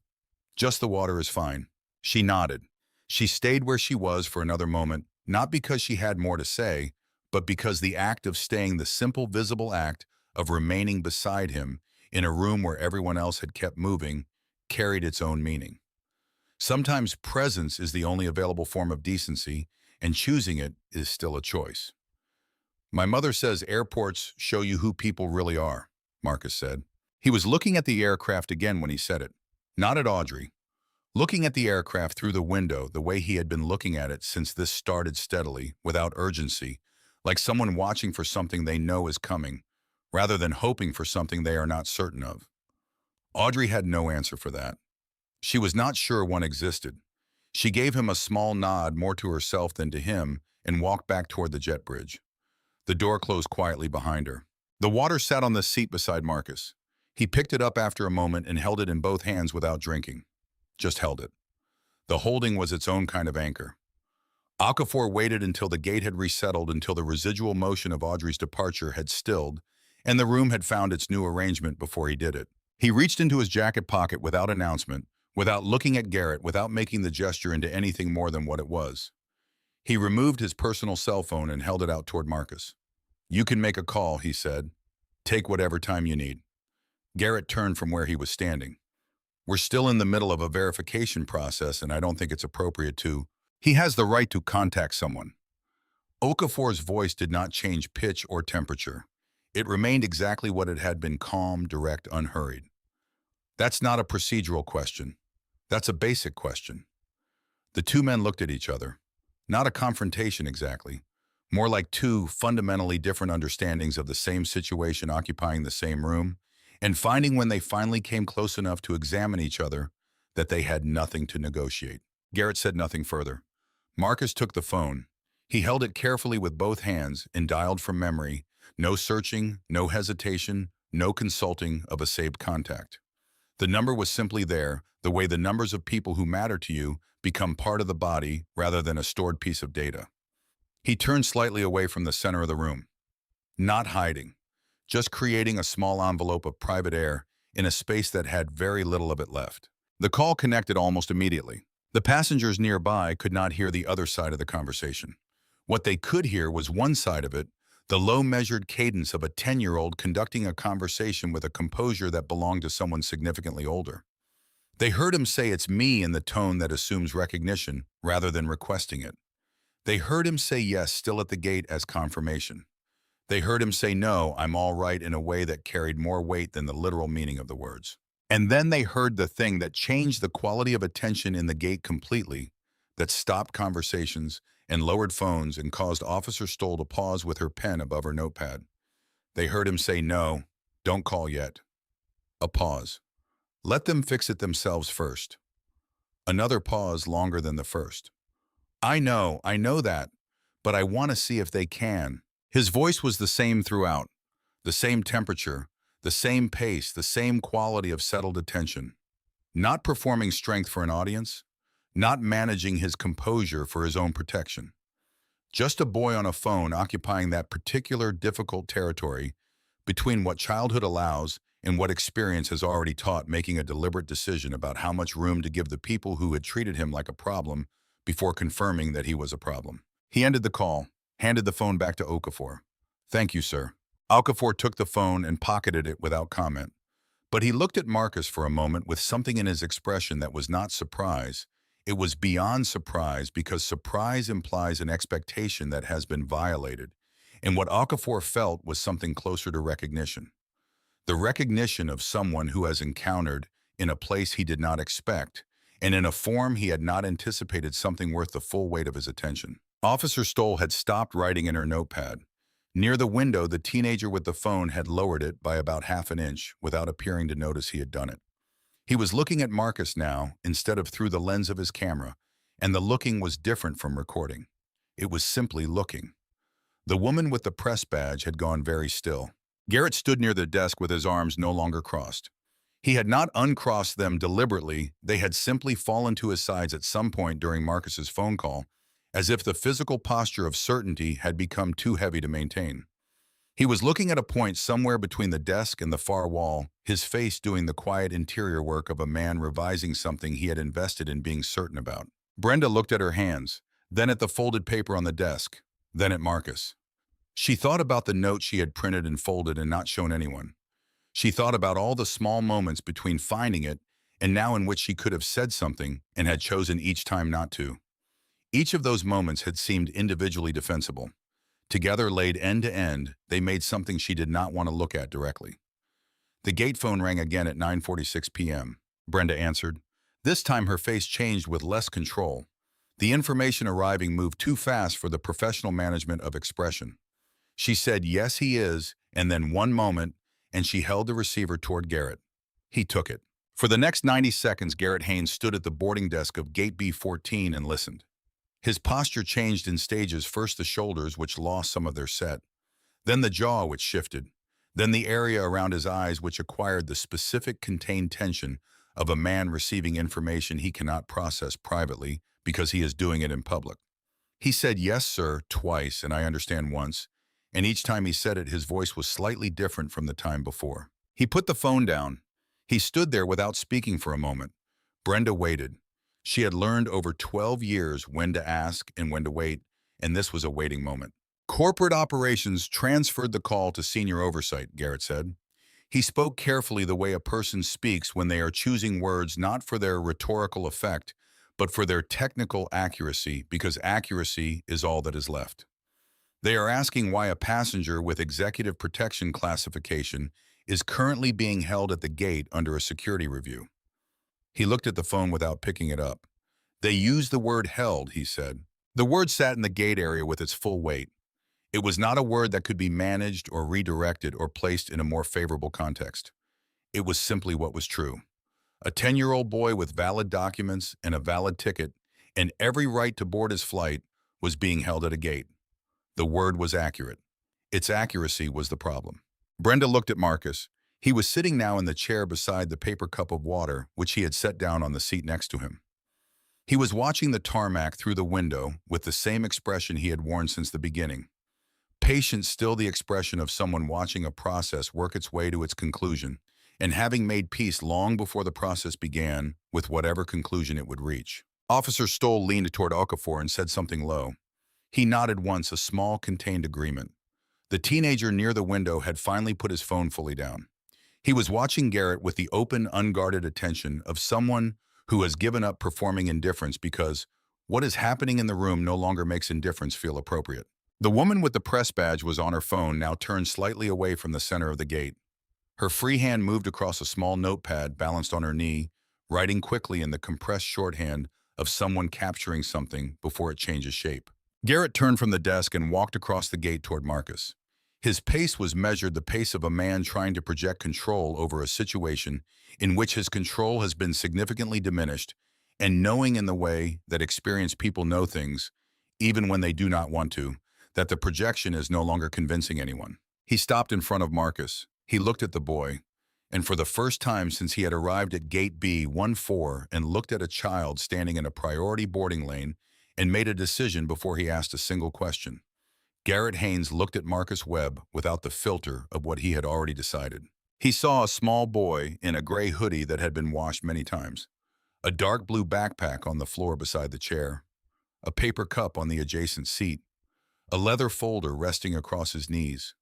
Just the water is fine." She nodded. She stayed where she was for another moment, not because she had more to say, but because the act of staying, the simple, visible act of remaining beside him in a room where everyone else had kept moving, carried its own meaning. Sometimes presence is the only available form of decency, and choosing it is still a choice. "My mother says airports show you who people really are," Marcus said. He was looking at the aircraft again when he said it, not at Audrey. Looking at the aircraft through the window the way he had been looking at it since this started, steadily, without urgency, like someone watching for something they know is coming, rather than hoping for something they are not certain of. Audrey had no answer for that. She was not sure one existed. She gave him a small nod, more to herself than to him, and walked back toward the jet bridge. The door closed quietly behind her. The water sat on the seat beside Marcus. He picked it up after a moment and held it in both hands without drinking. Just held it. The holding was its own kind of anchor. Okafor waited until the gate had resettled, until the residual motion of Audrey's departure had stilled, and the room had found its new arrangement before he did it. He reached into his jacket pocket without announcement, without looking at Garrett, without making the gesture into anything more than what it was. He removed his personal cell phone and held it out toward Marcus. "You can make a call," he said. "Take whatever time you need." Garrett turned from where he was standing. "We're still in the middle of a verification process, and I don't think it's appropriate to." "He has the right to contact someone." Okafor's voice did not change pitch or temperature. It remained exactly what it had been: calm, direct, unhurried. "That's not a procedural question. That's a basic question." The two men looked at each other. Not a confrontation exactly. More like two fundamentally different understandings of the same situation occupying the same room, and finding when they finally came close enough to examine each other that they had nothing to negotiate. Garrett said nothing further. Marcus took the phone. He held it carefully with both hands and dialed from memory. No searching, no hesitation, no consulting of a saved contact. The number was simply there, the way the numbers of people who matter to you become part of the body rather than a stored piece of data. He turned slightly away from the center of the room. Not hiding, just creating a small envelope of private air in a space that had very little of it left. The call connected almost immediately. The passengers nearby could not hear the other side of the conversation. What they could hear was one side of it, the low measured cadence of a 10-year-old conducting a conversation with a composure that belonged to someone significantly older. They heard him say "it's me" in the tone that assumes recognition rather than requesting it. They heard him say yes still at the gate as confirmation. They heard him say "no, I'm all right" in a way that carried more weight than the literal meaning of the words. And then they heard the thing that changed the quality of attention in the gate completely, that stopped conversations and lowered phones and caused Officer Stoll to pause with her pen above her notepad. They heard him say "no, don't call yet." A pause. "Let them fix it themselves first." Another pause longer than the first. I know that, but I want to see if they can." His voice was the same throughout, the same temperature, the same pace, the same quality of settled attention. Not performing strength for an audience, not managing his composure for his own protection. Just a boy on a phone occupying that particular difficult territory between what childhood allows and what experience has already taught, making a deliberate decision about how much room to give the people who had treated him like a problem before confirming that he was a problem. He ended the call, handed the phone back to Okafor. "Thank you, sir." Okafor took the phone and pocketed it without comment. But he looked at Marcus for a moment with something in his expression that was not surprise. It was beyond surprise, because surprise implies an expectation that has been violated. And what Okafor felt was something closer to recognition. The recognition of someone who has encountered, in a place he did not expect, and in a form he had not anticipated, something worth the full weight of his attention. Officer Stoll had stopped writing in her notepad. Near the window, the teenager with the phone had lowered it by about half an inch without appearing to notice he had done it. He was looking at Marcus now instead of through the lens of his camera, and the looking was different from recording. It was simply looking. The woman with the press badge had gone very still. Garrett stood near the desk with his arms no longer crossed. He had not uncrossed them deliberately, they had simply fallen to his sides at some point during Marcus's phone call, as if the physical posture of certainty had become too heavy to maintain. He was looking at a point somewhere between the desk and the far wall, his face doing the quiet interior work of a man revising something he had invested in being certain about. Brenda looked at her hands, then at the folded paper on the desk, then at Marcus. She thought about the note she had printed and folded and not shown anyone. She thought about all the small moments between finding it and now in which she could have said something and had chosen each time not to. Each of those moments had seemed individually defensible. Together, laid end to end, they made something she did not want to look at directly. The gate phone rang again at 9:46 p.m. Brenda answered. This time her face changed with less control. The information arriving moved too fast for the professional management of expression. She said, "Yes, he is," and then one moment, and she held the receiver toward Garrett. He took it. For the next 90 seconds, Garrett Haynes stood at the boarding desk of Gate B14 and listened. His posture changed in stages, first the shoulders, which lost some of their set, then the jaw, which shifted, then the area around his eyes, which acquired the specific contained tension of a man receiving information he cannot process privately because he is doing it in public. He said, "Yes, sir," twice, and "I understand" once, and each time he said it, his voice was slightly different from the time before. He put the phone down. He stood there without speaking for a moment. Brenda waited. She had learned over 12 years when to ask and when to wait, and this was a waiting moment. Corporate operations transferred the call to senior oversight, Garrett said. He spoke carefully the way a person speaks when they are choosing words not for their rhetorical effect, but for their technical accuracy, because accuracy is all that is left. They are asking why a passenger with executive protection classification is currently being held at the gate under a security review. He looked at the phone without picking it up. They used the word held, he said. The word sat in the gate area with its full weight. It was not a word that could be managed or redirected or placed in a more favorable context. It was simply what was true. A 10-year-old boy with valid documents and a valid ticket and every right to board his flight was being held at a gate. The word was accurate. Its accuracy was the problem. Brenda looked at Marcus. He was sitting now in the chair beside the paper cup of water, which he had set down on the seat next to him. He was watching the tarmac through the window with the same expression he had worn since the beginning. Patient, still the expression of someone watching a process work its way to its conclusion, and having made peace long before the process began with whatever conclusion it would reach. Officer Stoll leaned toward Okafor and said something low. He nodded once, a small, contained agreement. The teenager near the window had finally put his phone fully down. He was watching Garrett with the open, unguarded attention of someone who has given up performing indifference because what is happening in the room no longer makes indifference feel appropriate. The woman with the press badge was on her phone, now turned slightly away from the center of the gate. Her free hand moved across a small notepad balanced on her knee, writing quickly in the compressed shorthand of someone capturing something before it changes shape. Garrett turned from the desk and walked across the gate toward Marcus. His pace was measured the pace of a man trying to project control over a situation in which his control has been significantly diminished, and knowing in the way that experienced people know things, even when they do not want to, that the projection is no longer convincing anyone. He stopped in front of Marcus. He looked at the boy, and for the first time since he had arrived at Gate B14 and looked at a child standing in a priority boarding lane and made a decision before he asked a single question. Garrett Haynes looked at Marcus Webb without the filter of what he had already decided. He saw a small boy in a gray hoodie that had been washed many times, a dark blue backpack on the floor beside the chair, a paper cup on the adjacent seat, a leather folder resting across his knees,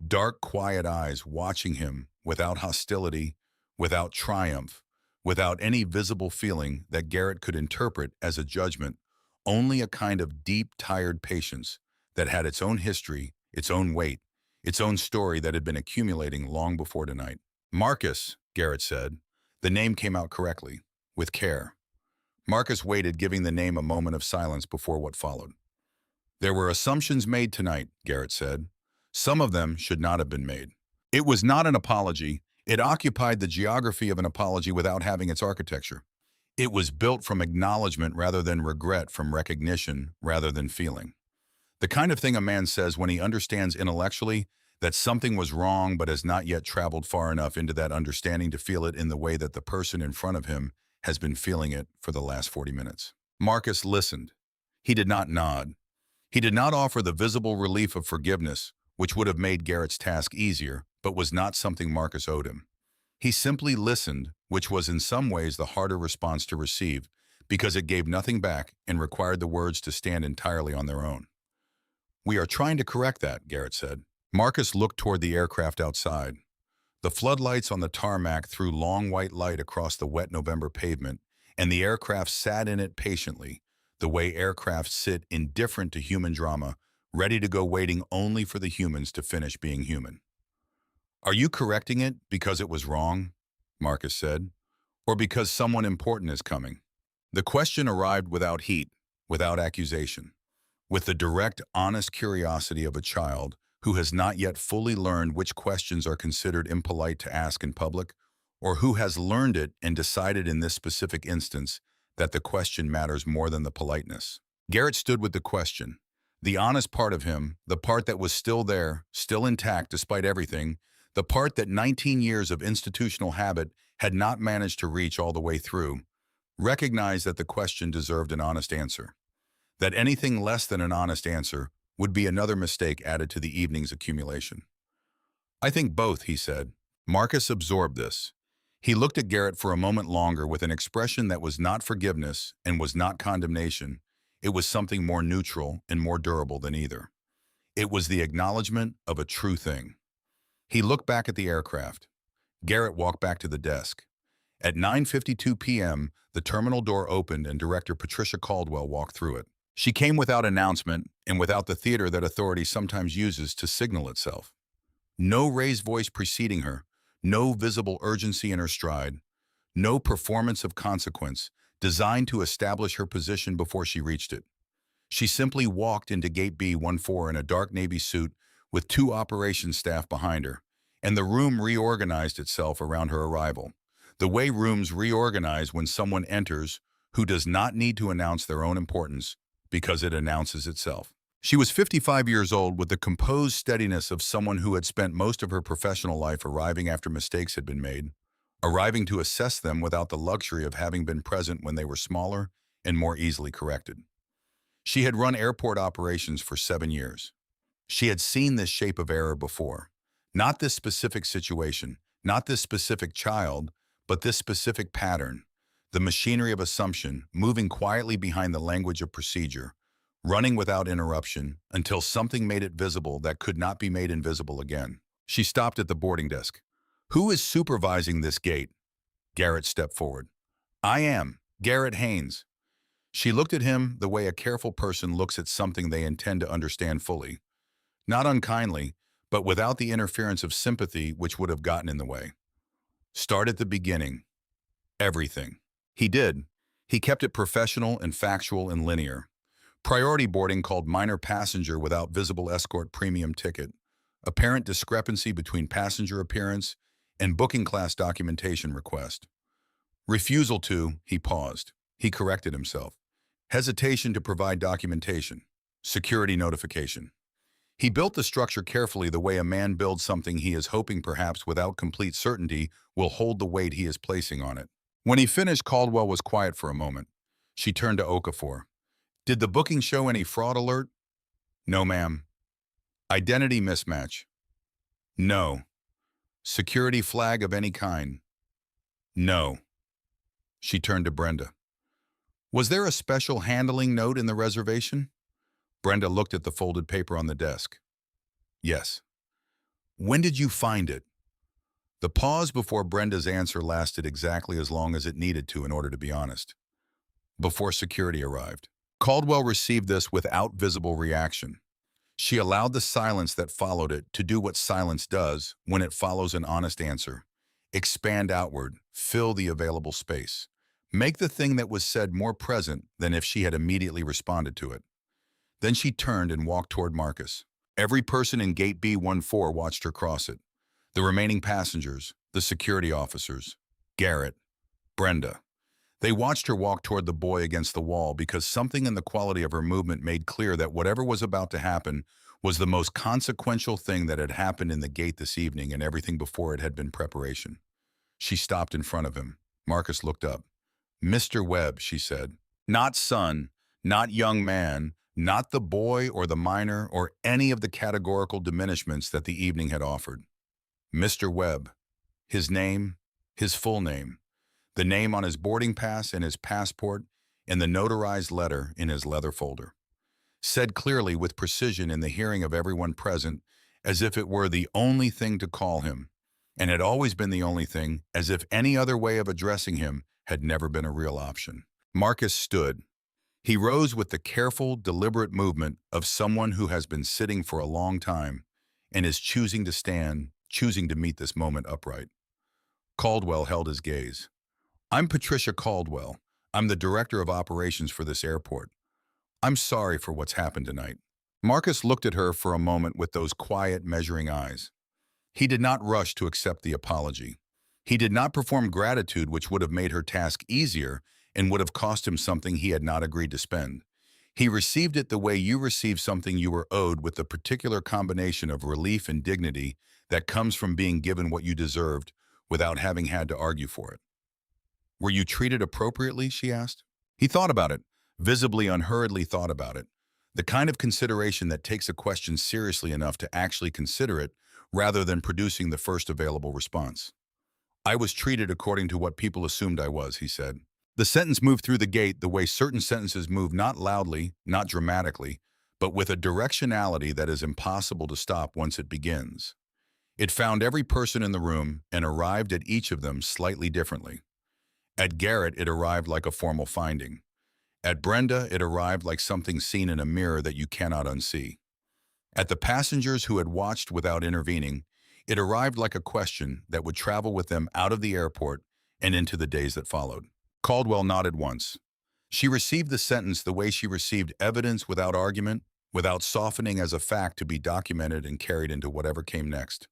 dark, quiet eyes watching him without hostility, without triumph, without any visible feeling that Garrett could interpret as a judgment, only a kind of deep, tired patience that had its own history, its own weight, its own story that had been accumulating long before tonight. Marcus, Garrett said. The name came out correctly, with care. Marcus waited, giving the name a moment of silence before what followed. There were assumptions made tonight, Garrett said. Some of them should not have been made. It was not an apology. It occupied the geography of an apology without having its architecture. It was built from acknowledgement rather than regret, from recognition rather than feeling. The kind of thing a man says when he understands intellectually that something was wrong but has not yet traveled far enough into that understanding to feel it in the way that the person in front of him has been feeling it for the last 40 minutes. Marcus listened. He did not nod. He did not offer the visible relief of forgiveness, which would have made Garrett's task easier, but was not something Marcus owed him. He simply listened, which was in some ways the harder response to receive, because it gave nothing back and required the words to stand entirely on their own. "We are trying to correct that," Garrett said. Marcus looked toward the aircraft outside. The floodlights on the tarmac threw long white light across the wet November pavement, and the aircraft sat in it patiently, the way aircraft sit, indifferent to human drama, ready to go, waiting only for the humans to finish being human. "Are you correcting it because it was wrong?" Marcus said. "Or because someone important is coming?" The question arrived without heat, without accusation, with the direct, honest curiosity of a child who has not yet fully learned which questions are considered impolite to ask in public, or who has learned it and decided in this specific instance that the question matters more than the politeness. Garrett stood with the question. The honest part of him, the part that was still there, still intact despite everything, the part that 19 years of institutional habit had not managed to reach all the way through, recognized that the question deserved an honest answer. That anything less than an honest answer would be another mistake added to the evening's accumulation. "I think both," he said. Marcus absorbed this. He looked at Garrett for a moment longer with an expression that was not forgiveness and was not condemnation. It was something more neutral and more durable than either. It was the acknowledgement of a true thing. He looked back at the aircraft. Garrett walked back to the desk. At 9:52 p.m., the terminal door opened and Director Patricia Caldwell walked through it. She came without announcement and without the theater that authority sometimes uses to signal itself. No raised voice preceding her, no visible urgency in her stride, no performance of consequence designed to establish her position before she reached it. She simply walked into Gate B14 in a dark navy suit with two operations staff behind her, and the room reorganized itself around her arrival. The way rooms reorganize when someone enters who does not need to announce their own importance because it announces itself. She was 55 years old with the composed steadiness of someone who had spent most of her professional life arriving after mistakes had been made, arriving to assess them without the luxury of having been present when they were smaller and more easily corrected. She had run airport operations for 7 years. She had seen this shape of error before. Not this specific situation, not this specific child, but this specific pattern, the machinery of assumption moving quietly behind the language of procedure, running without interruption until something made it visible that could not be made invisible again. She stopped at the boarding desk. "Who is supervising this gate?" Garrett stepped forward. "I am, Garrett Haynes." She looked at him the way a careful person looks at something they intend to understand fully. Not unkindly, but without the interference of sympathy which would have gotten in the way. "Start at the beginning. Everything." He did. He kept it professional and factual and linear. Priority boarding called minor passenger without visible escort premium ticket. Apparent discrepancy between passenger appearance and booking class documentation request. Refusal to, he paused. He corrected himself. Hesitation to provide documentation. Security notification. He built the structure carefully the way a man builds something he is hoping, perhaps without complete certainty, will hold the weight he is placing on it. When he finished, Caldwell was quiet for a moment. She turned to Okafor. "Did the booking show any fraud alert?" "No, ma'am." "Identity mismatch?" "No." "Security flag of any kind?" "No." She turned to Brenda. "Was there a special handling note in the reservation?" Brenda looked at the folded paper on the desk. "Yes." "When did you find it?" The pause before Brenda's answer lasted exactly as long as it needed to in order to be honest. "Before security arrived." Caldwell received this without visible reaction. She allowed the silence that followed it to do what silence does when it follows an honest answer. Expand outward, fill the available space. Make the thing that was said more present than if she had immediately responded to it. Then she turned and walked toward Marcus. Every person in gate B14 watched her cross it. The remaining passengers, the security officers, Garrett, Brenda. They watched her walk toward the boy against the wall because something in the quality of her movement made clear that whatever was about to happen was the most consequential thing that had happened in the gate this evening, and everything before it had been preparation. She stopped in front of him. Marcus looked up. "Mr. Webb," she said. Not son, not young man, not the boy or the minor or any of the categorical diminishments that the evening had offered. Mr. Webb. His name, his full name, the name on his boarding pass and his passport, and the notarized letter in his leather folder. Said clearly with precision in the hearing of everyone present, as if it were the only thing to call him, and had always been the only thing, as if any other way of addressing him had never been a real option. Marcus stood. He rose with the careful, deliberate movement of someone who has been sitting for a long time and is choosing to stand, choosing to meet this moment upright. Caldwell held his gaze. "I'm Patricia Caldwell. I'm the director of operations for this airport. I'm sorry for what's happened tonight." Marcus looked at her for a moment with those quiet, measuring eyes. He did not rush to accept the apology. He did not perform gratitude, which would have made her task easier and would have cost him something he had not agreed to spend. He received it the way you receive something you were owed, with the particular combination of relief and dignity that comes from being given what you deserved without having had to argue for it. "Were you treated appropriately?" she asked. He thought about it, visibly unhurriedly thought about it. The kind of consideration that takes a question seriously enough to actually consider it rather than producing the first available response. "I was treated according to what people assumed I was," he said. The sentence moved through the gate the way certain sentences move, not loudly, not dramatically, but with a directionality that is impossible to stop once it begins. It found every person in the room and arrived at each of them slightly differently. At Garrett, it arrived like a formal finding. At Brenda, it arrived like something seen in a mirror that you cannot unsee. At the passengers who had watched without intervening, it arrived like a question that would travel with them out of the airport and into the days that followed. Caldwell nodded once. She received the sentence the way she received evidence, without argument, without softening as a fact to be documented and carried into whatever came next.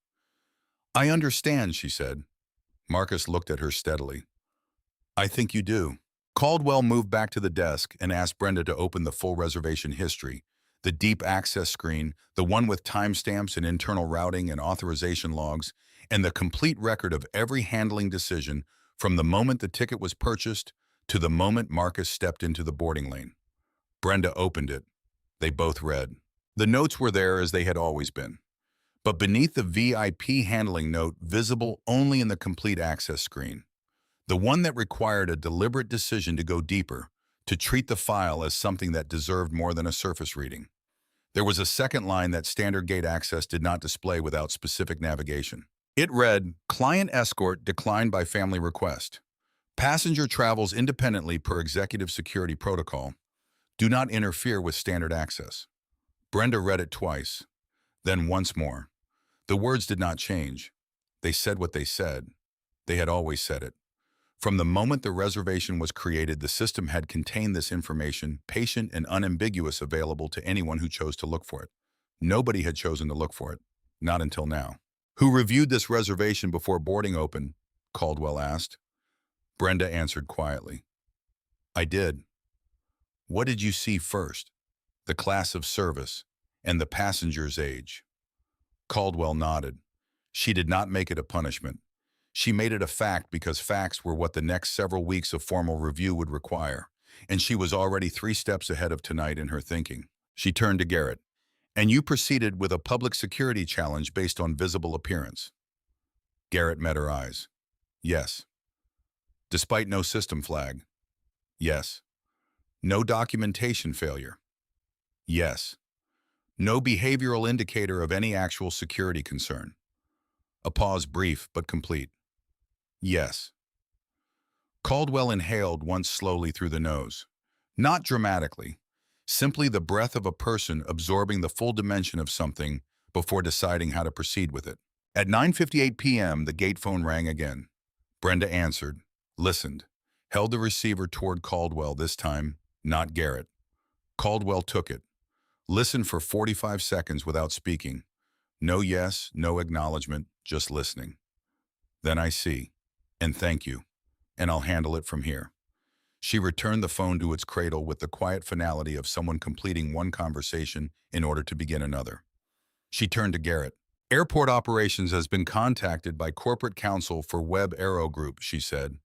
"I understand," she said. Marcus looked at her steadily. "I think you do." Caldwell moved back to the desk and asked Brenda to open the full reservation history, the deep access screen, the one with timestamps and internal routing and authorization logs, and the complete record of every handling decision from the moment the ticket was purchased to the moment Marcus stepped into the boarding lane. Brenda opened it. They both read. The notes were there as they had always been, but beneath the VIP handling note, visible only in the complete access screen, the one that required a deliberate decision to go deeper, to treat the file as something that deserved more than a surface reading. There was a second line that standard gate access did not display without specific navigation. It read, "Client escort declined by family request. Passenger travels independently per executive security protocol. Do not interfere with standard access." Brenda read it twice, then once more. The words did not change. They said what they said. They had always said it. From the moment the reservation was created, the system had contained this information, patient and unambiguous, available to anyone who chose to look for it. Nobody had chosen to look for it, not until now. "Who reviewed this reservation before boarding opened?" Caldwell asked. Brenda answered quietly. "I did." "What did you see first?" "The class of service and the passenger's age." Caldwell nodded. She did not make it a punishment. She made it a fact because facts were what the next several weeks of formal review would require, and she was already 3 steps ahead of tonight in her thinking. She turned to Garrett. "And you proceeded with a public security challenge based on visible appearance." Garrett met her eyes. "Yes." "Despite no system flag?" "Yes." "No documentation failure?" "Yes." "No behavioral indicator of any actual security concern?" A pause, brief but complete. "Yes." Caldwell inhaled once slowly through the nose. Not dramatically, simply the breath of a person absorbing the full dimension of something before deciding how to proceed with it. At 9:58 p.m., the gate phone rang again. Brenda answered, listened, held the receiver toward Caldwell this time, not Garrett. Caldwell took it, Listen for 45 seconds without speaking. No yes, no acknowledgement, just listening. Then I see. And thank you. And I'll handle it from here. She returned the phone to its cradle with the quiet finality of someone completing one conversation in order to begin another. She turned to Garrett. Airport operations has been contacted by corporate counsel for Web Aero Group, she said.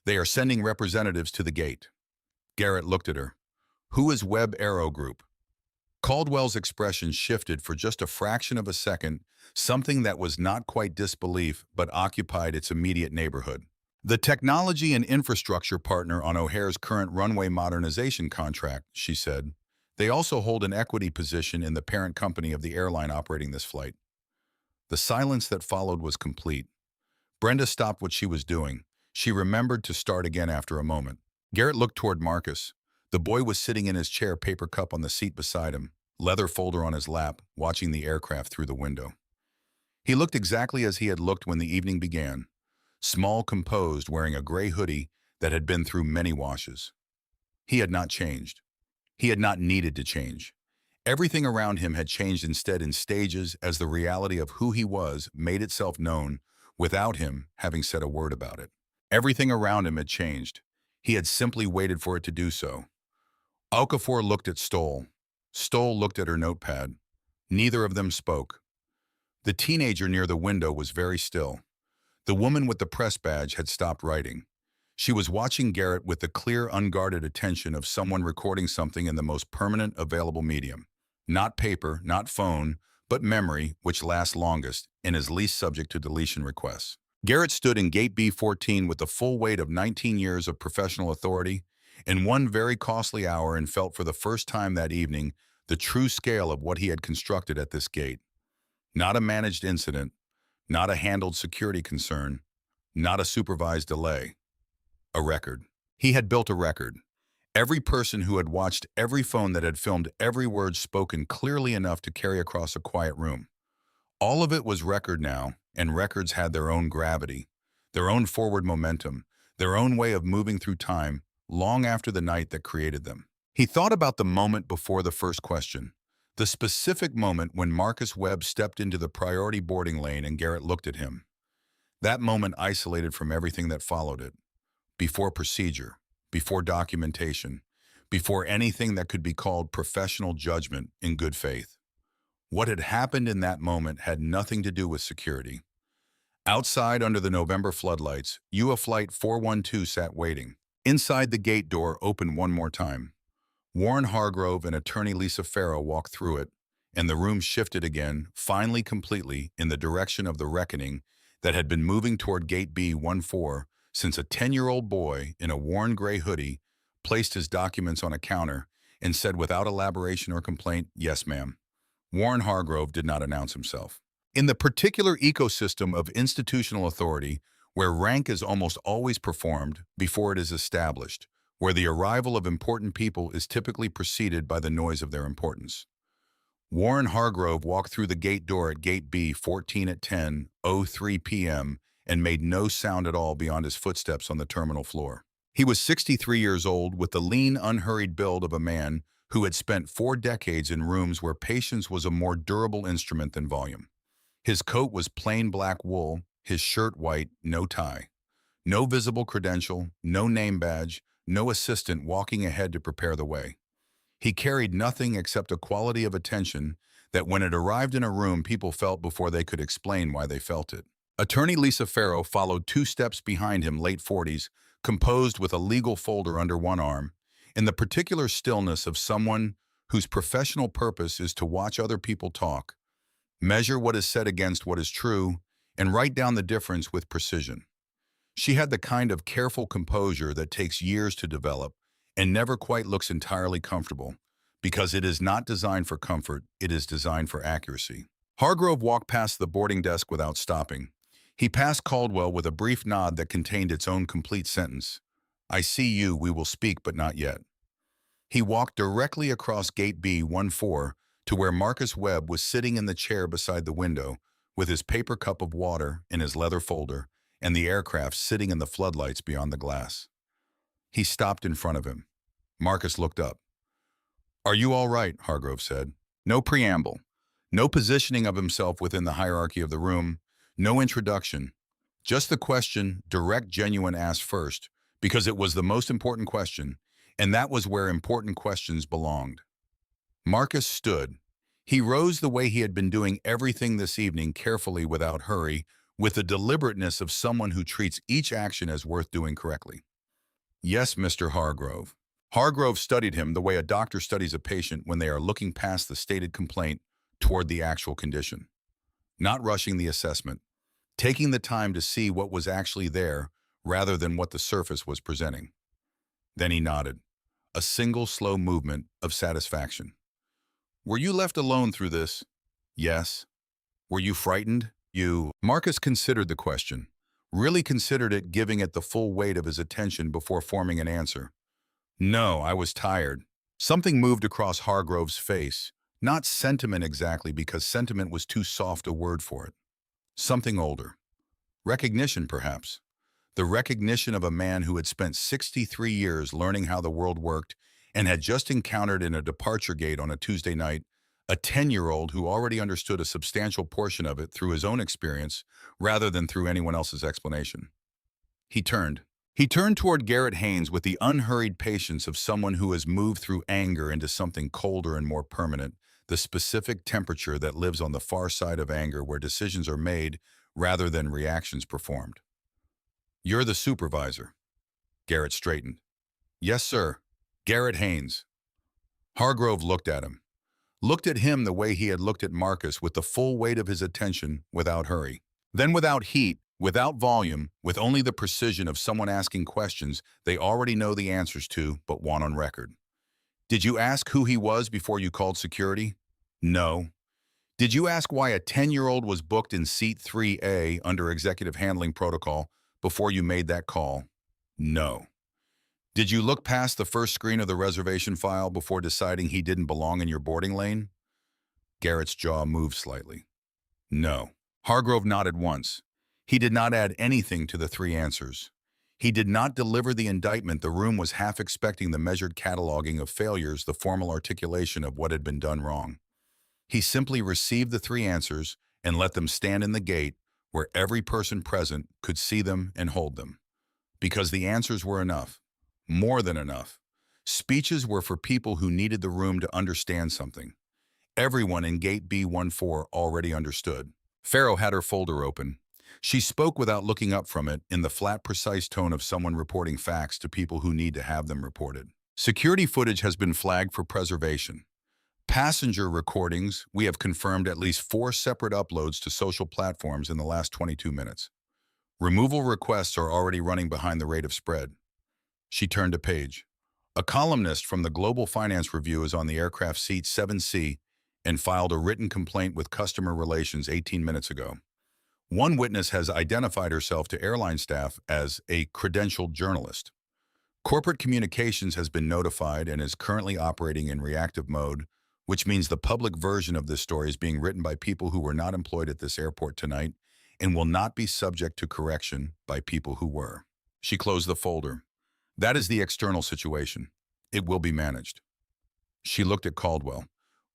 They are sending representatives to the gate. Garrett looked at her. Who is Web Aero Group? Caldwell's expression shifted for just a fraction of a second, something that was not quite disbelief but occupied its immediate neighborhood. The technology and infrastructure partner on O'Hare's current runway modernization contract, she said. They also hold an equity position in the parent company of the airline operating this flight. The silence that followed was complete. Brenda stopped what she was doing. She remembered to start again after a moment. Garrett looked toward Marcus. The boy was sitting in his chair, paper cup on the seat beside him, leather folder on his lap, watching the aircraft through the window. He looked exactly as he had looked when the evening began, small, composed, wearing a gray hoodie that had been through many washes. He had not changed. He had not needed to change. Everything around him had changed instead in stages as the reality of who he was made itself known without him having said a word about it. Everything around him had changed. He had simply waited for it to do so. Okafor looked at Stoll. Stoll looked at her notepad. Neither of them spoke. The teenager near the window was very still. The woman with the press badge had stopped writing. She was watching Garrett with the clear, unguarded attention of someone recording something in the most permanent available medium. Not paper, not phone, but memory, which lasts longest and is least subject to deletion requests. Garrett stood in Gate B14 with the full weight of 19 years of professional authority in one very costly hour and felt for the first time that evening the true scale of what he had constructed at this gate. Not a managed incident, not a handled security concern, not a supervised delay. A record. He had built a record. Every person who had watched every phone that had filmed every word spoken clearly enough to carry across a quiet room. All of it was record now, and records had their own gravity, their own forward momentum, their own way of moving through time long after the night that created them. He thought about the moment before the first question, the specific moment when Marcus Webb stepped into the priority boarding lane and Garrett looked at him. That moment isolated from everything that followed it. Before procedure, before documentation, before anything that could be called professional judgment in good faith. What had happened in that moment had nothing to do with security. Outside under the November floodlights, UA Flight 412 sat waiting. Inside, the gate door opened one more time. Warren Hargrove and attorney Lisa Farrow walked through it, and the room shifted again, finally completely, in the direction of the reckoning that had been moving toward Gate B14 since a 10-year-old boy in a worn gray hoodie placed his documents on a counter and said without elaboration or complaint, "Yes, ma'am." Warren Hargrove did not announce himself. In the particular ecosystem of institutional authority, where rank is almost always performed before it is established, where the arrival of important people is typically preceded by the noise of their importance. Warren Hargrove walked through the gate door at Gate B14 at 10:03 p.m. and made no sound at all beyond his footsteps on the terminal floor. He was 63 years old with the lean, unhurried build of a man who had spent 4 decades in rooms where patience was a more durable instrument than volume. His coat was plain black wool, his shirt white, no tie. No visible credential, no name badge, no assistant walking ahead to prepare the way. He carried nothing except a quality of attention that when it arrived in a room, people felt before they could explain why they felt it. Attorney Lisa Farrow followed 2 steps behind him, late 40s, composed with a legal folder under one arm, in the particular stillness of someone whose professional purpose is to watch other people talk, measure what is said against what is true, and write down the difference with precision. She had the kind of careful composure that takes years to develop and never quite looks entirely comfortable, because it is not designed for comfort, it is designed for accuracy. Hargrove walked past the boarding desk without stopping. He passed Caldwell with a brief nod that contained its own complete sentence. "I see you, we will speak, but not yet." He walked directly across Gate B14 to where Marcus Webb was sitting in the chair beside the window with his paper cup of water in his leather folder and the aircraft sitting in the floodlights beyond the glass. He stopped in front of him. Marcus looked up. "Are you all right?" Hargrove said. No preamble, no positioning of himself within the hierarchy of the room, no introduction. Just the question, direct, genuine, asked first, because it was the most important question, and that was where important questions belonged. Marcus stood. He rose the way he had been doing everything this evening, carefully, without hurry, with the deliberateness of someone who treats each action as worth doing correctly. Yes, Mr. Hargrove. Hargrove studied him the way a doctor studies a patient when they are looking past the stated complaint toward the actual condition. Not rushing the assessment, taking the time to see what was actually there rather than what the surface was presenting. Then he nodded, a single slow movement of satisfaction. Were you left alone through this? Yes. Were you frightened? Marcus considered the question, really considered it, giving it the full weight of his attention before forming an answer. No, I was tired. Something moved across Hargrove's face. Not sentiment exactly, because sentiment was too soft a word for it. Something older. Recognition, perhaps. The recognition of a man who had spent 63 years learning how the world worked and had just encountered in a departure gate on a Tuesday night a 10-year-old who already understood a substantial portion of it through his own experience rather than through anyone else's explanation. He turned. He turned toward Garrett Haynes with the unhurried patience of someone who has moved through anger into something colder and more permanent, the specific temperature that lives on the far side of anger, where decisions are made rather than reactions performed. You're the supervisor. Garrett straightened. Yes, sir. Garrett Haynes. Hargrove looked at him. Looked at him the way he had looked at Marcus, with the full weight of his attention, without hurry. Then without heat, without volume, with only the precision of someone asking questions they already know the answers to but want on record. Did you ask who he was before you called security? No. Did you ask why a 10-year-old was booked in seat 3A under executive handling protocol before you made that call? No. Did you look past the first screen of the reservation file before deciding he didn't belong in your boarding lane? Garrett's jaw moved slightly. No. Hargrove nodded once. He did not add anything to the three answers. He did not deliver the indictment the room was half expecting, the measured cataloging of failures, the formal articulation of what had been done wrong. He simply received the three answers and let them stand in the gate where every person present could see them and hold them. Because the answers were enough. More than enough. Speeches were for people who needed the room to understand something. Everyone in Gate B14 already understood. Farrow had her folder open. She spoke without looking up from it, in the flat, precise tone of someone reporting facts to people who need to have them reported. Security footage has been flagged for preservation. Passenger recordings, we have confirmed at least 4 separate uploads to social platforms in the last 22 minutes. Removal requests are already running behind the rate of spread. She turned a page. A columnist from the Global Finance Review is on the aircraft seat 7C and filed a written complaint with customer relations 18 minutes ago. One witness has identified herself to airline staff as a credentialed journalist. Corporate communications has been notified and is currently operating in reactive mode, which means the public version of this story is being written by people who were not employed at this airport tonight and will not be subject to correction by people who were. She closed the folder. That is the external situation. It will be managed. She looked at Caldwell.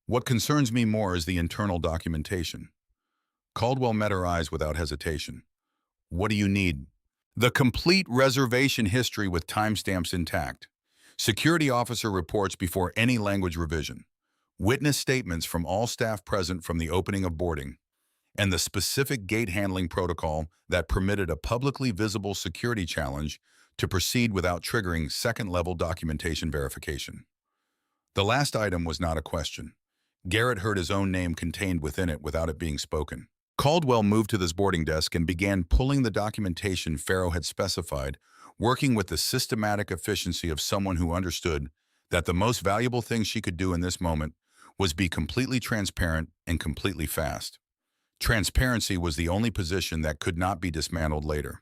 What concerns me more is the internal documentation. Caldwell met her eyes without hesitation. What do you need? The complete reservation history with timestamps intact. Security officer reports before any language revision. Witness statements from all staff present from the opening of boarding. And the specific gate handling protocol that permitted a publicly visible security challenge to proceed without triggering second-level documentation verification. The last item was not a question. Garrett heard his own name contained within it without it being spoken. Caldwell moved to this boarding desk and began pulling the documentation Farrow had specified, working with the systematic efficiency of someone who understood that the most valuable thing she could do in this moment was be completely transparent and completely fast. Transparency was the only position that could not be dismantled later.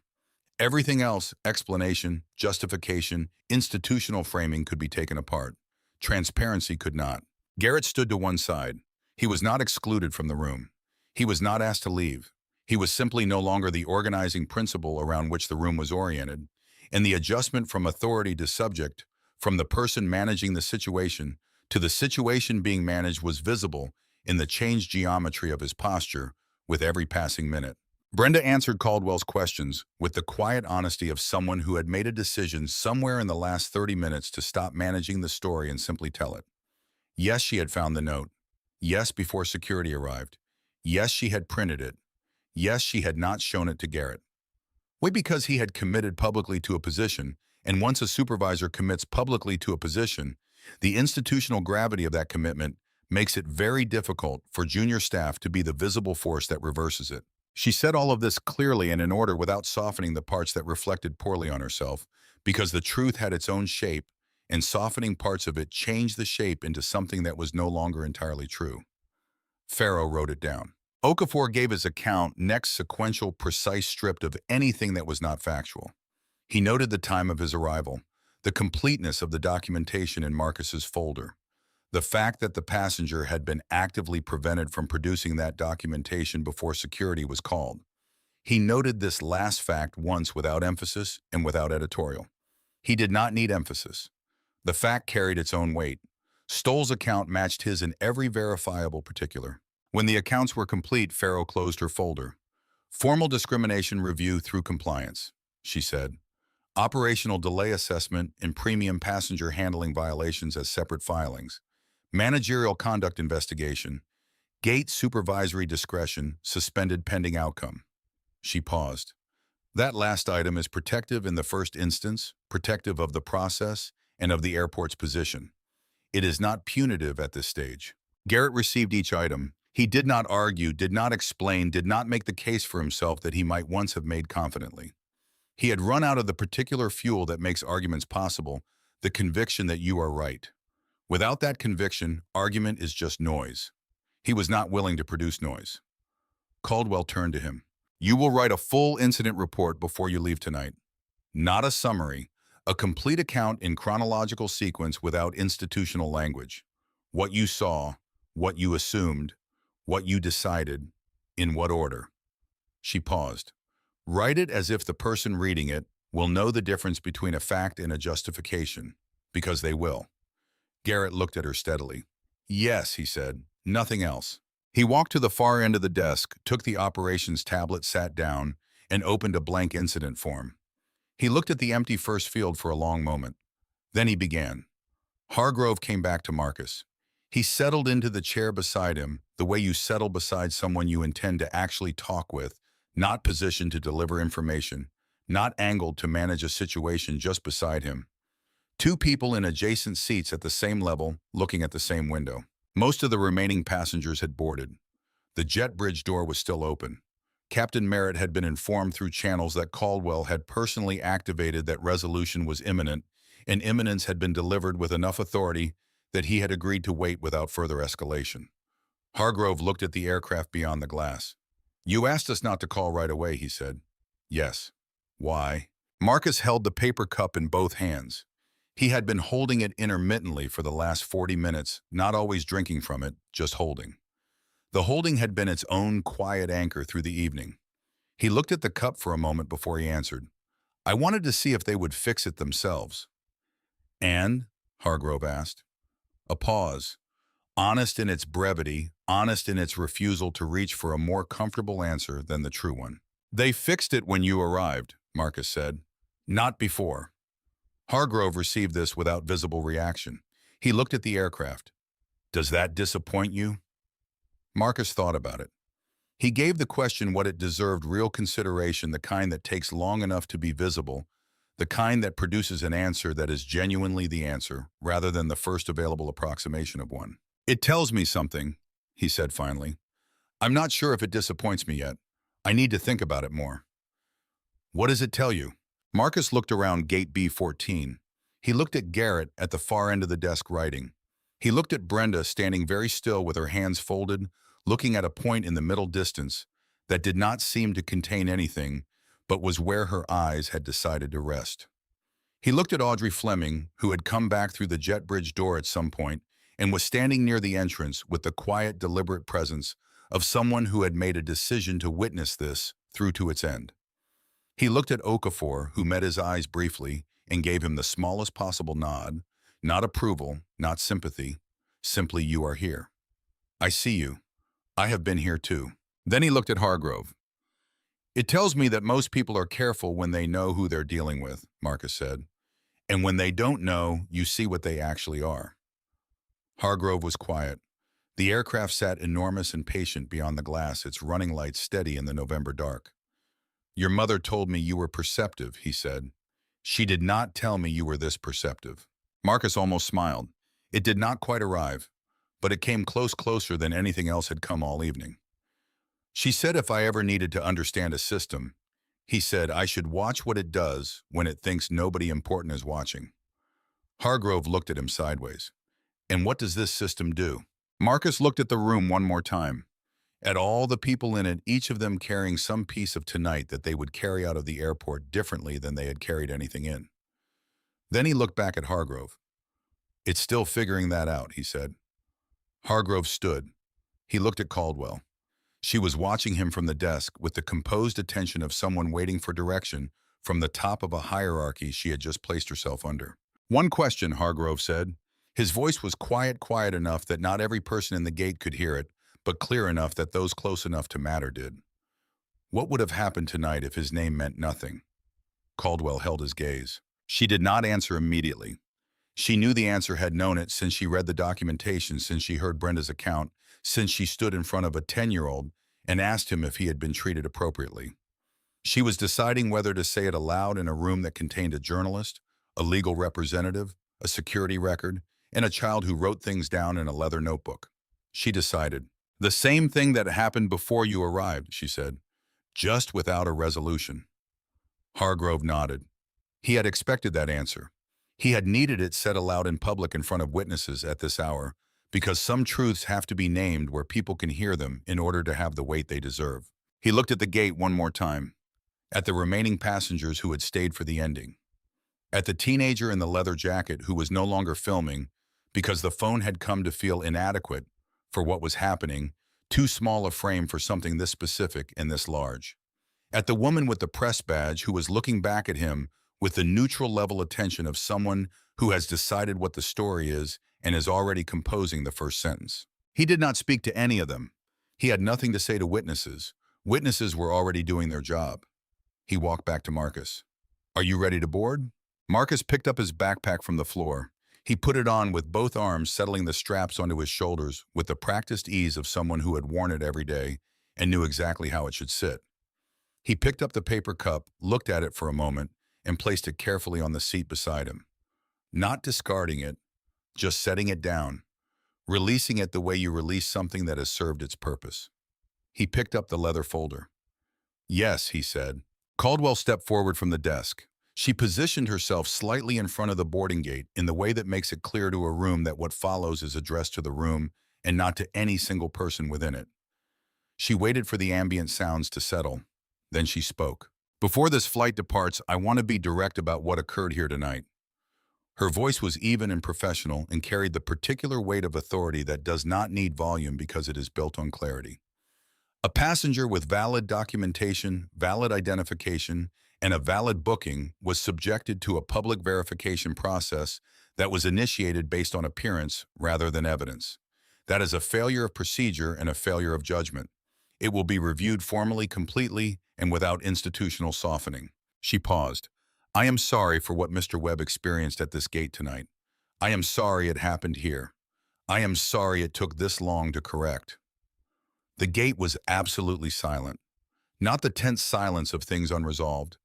Everything else, explanation, justification, institutional framing, could be taken apart. Transparency could not. Garrett stood to one side. He was not excluded from the room. He was not asked to leave. He was simply no longer the organizing principle around which the room was oriented, and the adjustment from authority to subject, from the person managing the situation to the situation being managed was visible in the changed geometry of his posture with every passing minute. Brenda answered Caldwell's questions with the quiet honesty of someone who had made a decision somewhere in the last 30 minutes to stop managing the story and simply tell it. Yes, she had found the note. Yes, before security arrived. Yes, she had printed it. Yes, she had not shown it to Garrett. Why? Because he had committed publicly to a position, and once a supervisor commits publicly to a position, the institutional gravity of that commitment makes it very difficult for junior staff to be the visible force that reverses it. She said all of this clearly and in order without softening the parts that reflected poorly on herself, because the truth had its own shape, and softening parts of it changed the shape into something that was no longer entirely true. Farrow wrote it down. Okafor gave his account next sequential, precise strip of anything that was not factual. He noted the time of his arrival, the completeness of the documentation in Marcus's folder, the fact that the passenger had been actively prevented from producing that documentation before security was called. He noted this last fact once without emphasis and without editorial. He did not need emphasis. The fact carried its own weight. Stoll's account matched his in every verifiable particular. When the accounts were complete, Farrow closed her folder. Formal discrimination review through compliance, she said. Operational delay assessment and premium passenger handling violations as separate filings. Managerial conduct investigation. Gate supervisory discretion suspended pending outcome. She paused. That last item is protective in the first instance, protective of the process and of the airport's position. It is not punitive at this stage. Garrett received each item. He did not argue, did not explain, did not make the case for himself that he might once have made confidently. He had run out of the particular fuel that makes arguments possible, the conviction that you are right. Without that conviction, argument is just noise. He was not willing to produce noise. Caldwell turned to him. You will write a full incident report before you leave tonight. Not a summary, a complete account in chronological sequence without institutional language. What you saw, what you assumed, what you decided, in what order. She paused. Write it as if the person reading it will know the difference between a fact and a justification, because they will. Garrett looked at her steadily. Yes, he said, nothing else. He walked to the far end of the desk, took the operations tablet, sat down, and opened a blank incident form. He looked at the empty first field for a long moment. Then he began. Hargrove came back to Marcus. He settled into the chair beside him, the way you settle beside someone you intend to actually talk with, not positioned to deliver information, not angled to manage a situation, just beside him. Two people in adjacent seats at the same level, looking at the same window. Most of the remaining passengers had boarded. The jet bridge door was still open. Captain Merritt had been informed through channels that Caldwell had personally activated that resolution was imminent, and imminence had been delivered with enough authority that he had agreed to wait without further escalation. Hargrove looked at the aircraft beyond the glass. You asked us not to call right away, he said. Yes. Why? Marcus held the paper cup in both hands. He had been holding it intermittently for the last 40 minutes, not always drinking from it, just holding. The holding had been its own quiet anchor through the evening. He looked at the cup for a moment before he answered. I wanted to see if they would fix it themselves. And? Hargrove asked. A pause. Honest in its brevity, honest in its refusal to reach for a more comfortable answer than the true one. They fixed it when you arrived, Marcus said. Not before. Hargrove received this without visible reaction. He looked at the aircraft. Does that disappoint you? Marcus thought about it. He gave the question what it deserved, real consideration, the kind that takes long enough to be visible, the kind that produces an answer that is genuinely the answer, rather than the first available approximation of one. It tells me something, he said finally. I'm not sure if it disappoints me yet. I need to think about it more. What does it tell you? Marcus looked around gate B14. He looked at Garrett at the far end of the desk writing. He looked at Brenda standing very still with her hands folded, looking at a point in the middle distance that did not seem to contain anything, but was where her eyes had decided to rest. He looked at Audrey Fleming, who had come back through the jet bridge door at some point and was standing near the entrance with the quiet, deliberate presence of someone who had made a decision to witness this through to its end. He looked at Okafor, who met his eyes briefly and gave him the smallest possible nod, not approval, not sympathy, Simply, you are here. I see you. I have been here too. Then he looked at Hargrove. It tells me that most people are careful when they know who they're dealing with, Marcus said. And when they don't know, you see what they actually are. Hargrove was quiet. The aircraft sat enormous and patient beyond the glass, its running lights steady in the November dark. Your mother told me you were perceptive, he said. She did not tell me you were this perceptive. Marcus almost smiled. It did not quite arrive, but it came closer than anything else had come all evening. She said if I ever needed to understand a system, he said I should watch what it does when it thinks nobody important is watching. Hargrove looked at him sideways. And what does this system do? Marcus looked at the room one more time, at all the people in it, each of them carrying some piece of tonight that they would carry out of the airport differently than they had carried anything in. Then he looked back at Hargrove. It's still figuring that out, he said. Hargrove stood. He looked at Caldwell. She was watching him from the desk with the composed attention of someone waiting for direction from the top of a hierarchy she had just placed herself under. One question, Hargrove said. His voice was quiet enough that not every person in the gate could hear it, but clear enough that those close enough to matter did. What would have happened tonight if his name meant nothing? Caldwell held his gaze. She did not answer immediately. She knew the answer, had known it since she read the documentation, since she heard Brenda's account, since she stood in front of a 10-year-old and asked him if he had been treated appropriately. She was deciding whether to say it aloud in a room that contained a journalist, a legal representative, a security record, and a child who wrote things down in a leather notebook. She decided. The same thing that happened before you arrived, she said, just without a resolution. Hargrove nodded. He had expected that answer. He had needed it said aloud in public in front of witnesses at this hour, because some truths have to be named where people can hear them in order to have the weight they deserve. He looked at the gate one more time, at the remaining passengers who had stayed for the ending, at the teenager in the leather jacket who was no longer filming because the phone had come to feel inadequate for what was happening, too small a frame for something this specific and this large. At the woman with the press badge who was looking back at him with the neutral level attention of someone who has decided what the story is and is already composing the first sentence. He did not speak to any of them. He had nothing to say to witnesses. Witnesses were already doing their job. He walked back to Marcus. Are you ready to board? Marcus picked up his backpack from the floor. He put it on with both arms, settling the straps onto his shoulders with the practiced ease of someone who had worn it every day and knew exactly how it should sit. He picked up the paper cup, looked at it for a moment, and placed it carefully on the seat beside him. Not discarding it, just setting it down, releasing it the way you release something that has served its purpose. He picked up the leather folder. Yes, he said. Caldwell stepped forward from the desk. She positioned herself slightly in front of the boarding gate in the way that makes it clear to a room that what follows is addressed to the room and not to any single person within it. She waited for the ambient sounds to settle. Then she spoke. Before this flight departs, I want to be direct about what occurred here tonight. Her voice was even and professional and carried the particular weight of authority that does not need volume because it is built on clarity. A passenger with valid documentation, valid identification, and a valid booking was subjected to a public verification process that was initiated based on appearance rather than evidence. That is a failure of procedure and a failure of judgment. It will be reviewed formally, completely, and without institutional softening. She paused. I am sorry for what Mr. Webb experienced at this gate tonight. I am sorry it happened here. I am sorry it took this long to correct. The gate was absolutely silent. Not the tense silence of things unresolved.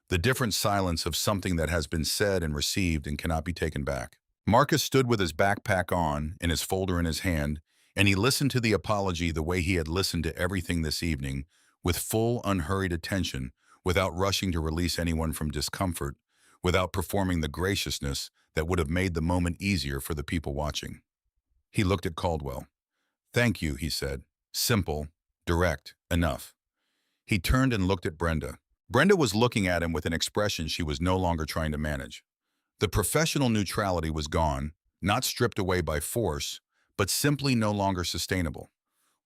The different silence of something that has been said and received and cannot be taken back. Marcus stood with his backpack on and his folder in his hand, and he listened to the apology the way he had listened to everything this evening, with full, unhurried attention, without rushing to release anyone from discomfort, without performing the graciousness that would have made the moment easier for the people watching. He looked at Caldwell. Thank you, he said. Simple, direct, enough. He turned and looked at Brenda. Brenda was looking at him with an expression she was no longer trying to manage. The professional neutrality was gone, not stripped away by force, but simply no longer sustainable.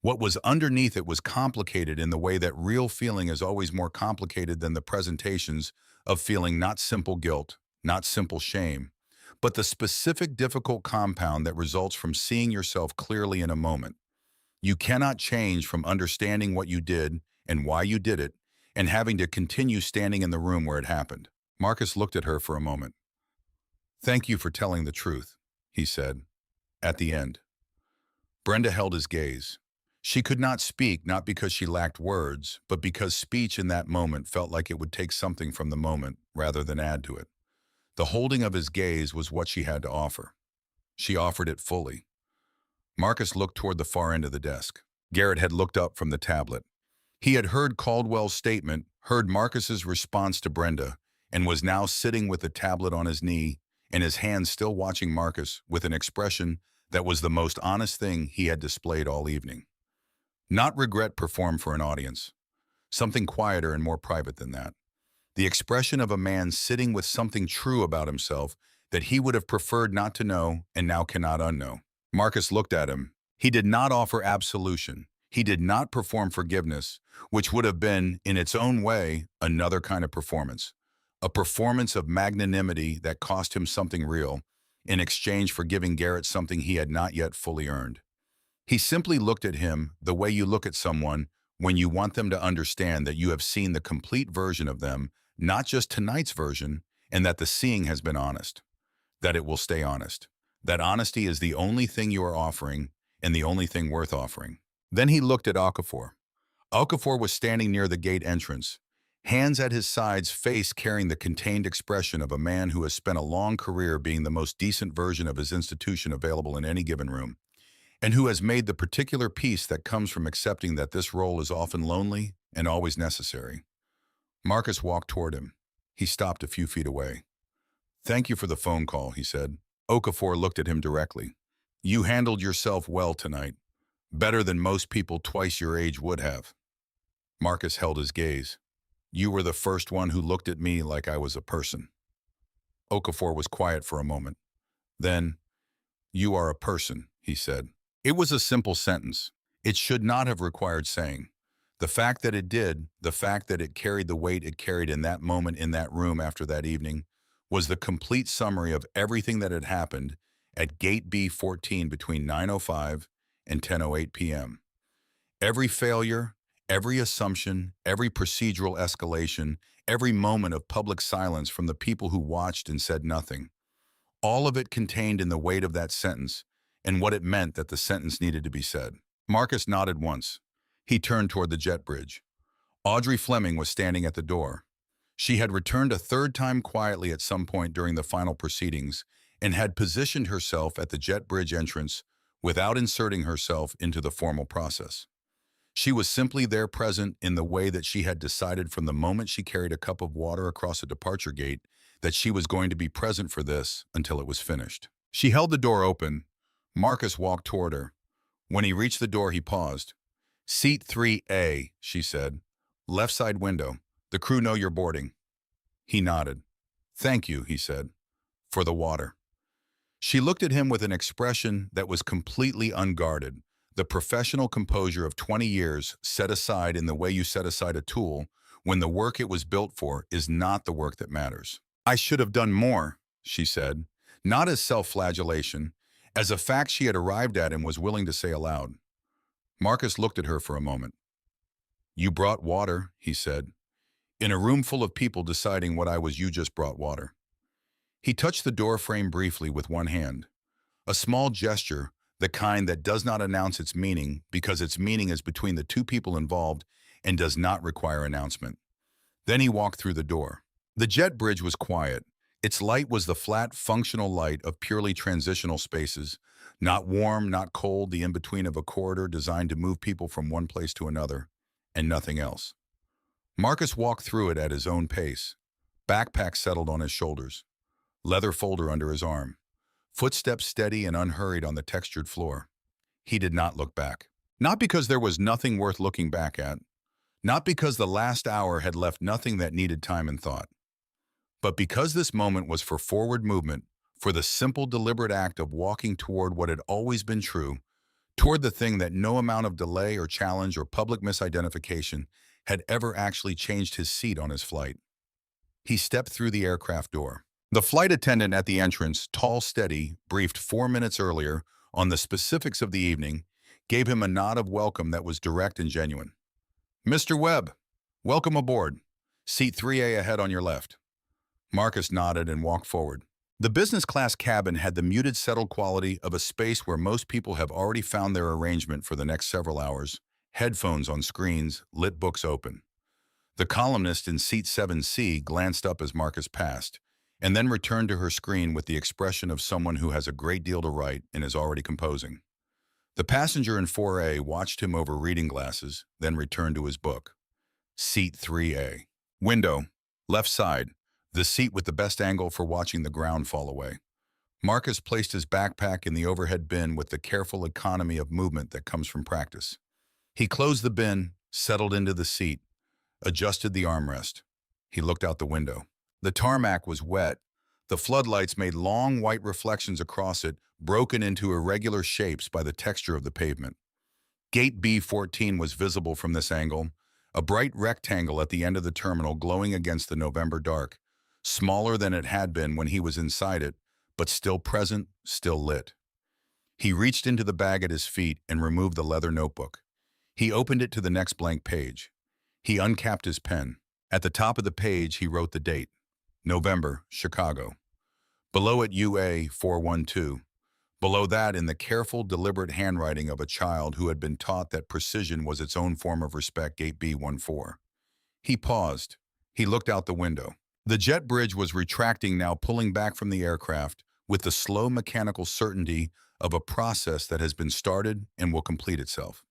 What was underneath it was complicated in the way that real feeling is always more complicated than the presentations of feeling, not simple guilt, not simple shame, but the specific difficult compound that results from seeing yourself clearly in a moment. You cannot change from understanding what you did and why you did it and having to continue standing in the room where it happened. Marcus looked at her for a moment. "Thank you for telling the truth," he said, at the end. Brenda held his gaze. She could not speak, not because she lacked words, but because speech in that moment felt like it would take something from the moment rather than add to it. The holding of his gaze was what she had to offer. She offered it fully. Marcus looked toward the far end of the desk. Garrett had looked up from the tablet. He had heard Caldwell's statement, heard Marcus's response to Brenda, and was now sitting with the tablet on his knee and his hand still watching Marcus with an expression that was the most honest thing he had displayed all evening. Not regret performed for an audience. Something quieter and more private than that. The expression of a man sitting with something true about himself that he would have preferred not to know and now cannot unknow. Marcus looked at him. He did not offer absolution. He did not perform forgiveness, which would have been, in its own way, another kind of performance. A performance of magnanimity that cost him something real, in exchange for giving Garrett something he had not yet fully earned. He simply looked at him the way you look at someone when you want them to understand that you have seen the complete version of them, not just tonight's version, and that the seeing has been honest, that it will stay honest. That honesty is the only thing you are offering and the only thing worth offering. Then he looked at Okafor. Okafor was standing near the gate entrance, hands at his sides, face carrying the contained expression of a man who has spent a long career being the most decent version of his institution available in any given room, and who has made the particular peace that comes from accepting that this role is often lonely and always necessary. Marcus walked toward him. He stopped a few feet away. "Thank you for the phone call," he said. Okafor looked at him directly. "You handled yourself well tonight, better than most people twice your age would have." Marcus held his gaze. "You were the first one who looked at me like I was a person." Okafor was quiet for a moment. Then, "You are a person," he said. It was a simple sentence. It should not have required saying. The fact that it did, the fact that it carried the weight it carried in that moment in that room after that evening, was the complete summary of everything that had happened at Gate B14 between 9:05 and 10:08 p.m. Every failure, every assumption, every procedural escalation, every moment of public silence from the people who watched and said nothing. All of it contained in the weight of that sentence and what it meant that the sentence needed to be said. Marcus nodded once. He turned toward the jet bridge. Audrey Fleming was standing at the door. She had returned a third time quietly at some point during the final proceedings and had positioned herself at the jet bridge entrance without inserting herself into the formal process. She was simply there, present in the way that she had decided from the moment she carried a cup of water across a departure gate that she was going to be present for this until it was finished. She held the door open. Marcus walked toward her. When he reached the door, he paused. "Seat 3A, she said. "Left side window. The crew know you're boarding." He nodded. "Thank you," he said, "for the water." She looked at him with an expression that was completely unguarded, the professional composure of 20 years set aside in the way you set aside a tool when the work it was built for is not the work that matters. "I should have done more," she said, not as self-flagellation, as a fact she had arrived at and was willing to say aloud. Marcus looked at her for a moment. "You brought water," he said, "in a room full of people deciding what I was. You just brought water." He touched the door frame briefly with one hand. A small gesture, the kind that does not announce its meaning because its meaning is between the two people involved and does not require announcement. Then he walked through the door. The jet bridge was quiet. Its light was the flat, functional light of purely transitional spaces, not warm, not cold, the in-between of a corridor designed to move people from one place to another, and nothing else. Marcus walked through it at his own pace. Backpack settled on his shoulders. Leather folder under his arm. Footsteps steady and unhurried on the textured floor. He did not look back. Not because there was nothing worth looking back at. Not because the last hour had left nothing that needed time and thought. But because this moment was for forward movement, for the simple, deliberate act of walking toward what had always been true, toward the thing that no amount of delay or challenge or public misidentification had ever actually changed his seat on his flight. He stepped through the aircraft door. The flight attendant at the entrance, tall, steady, briefed 4 minutes earlier on the specifics of the evening, gave him a nod of welcome that was direct and genuine. "Mr. Webb, welcome aboard. Seat 3A ahead on your left." Marcus nodded and walked forward. The business class cabin had the muted, settled quality of a space where most people have already found their arrangement for the next several hours, headphones on screens, lit books open. The columnist in seat 7C glanced up as Marcus passed, and then returned to her screen with the expression of someone who has a great deal to write and is already composing. The passenger in 4A watched him over reading glasses, then returned to his book. Seat 3A. Window. Left side. The seat with the best angle for watching the ground fall away. Marcus placed his backpack in the overhead bin with the careful economy of movement that comes from practice. He closed the bin, settled into the seat, adjusted the armrest. He looked out the window. The tarmac was wet. The floodlights made long white reflections across it, broken into irregular shapes by the texture of the pavement. Gate B14 was visible from this angle, a bright rectangle at the end of the terminal glowing against the November dark, smaller than it had been when he was inside it, but still present, still lit. He reached into the bag at his feet and removed the leather notebook. He opened it to the next blank page. He uncapped his pen. At the top of the page, he wrote the date, November, Chicago. Below it, UA 412. Below that, in the careful, deliberate handwriting of a child who had been taught that precision was its own form of respect, Gate B14. He paused. He looked out the window. The jet bridge was retracting now, pulling back from the aircraft with the slow mechanical certainty of a process that has been started and will complete itself.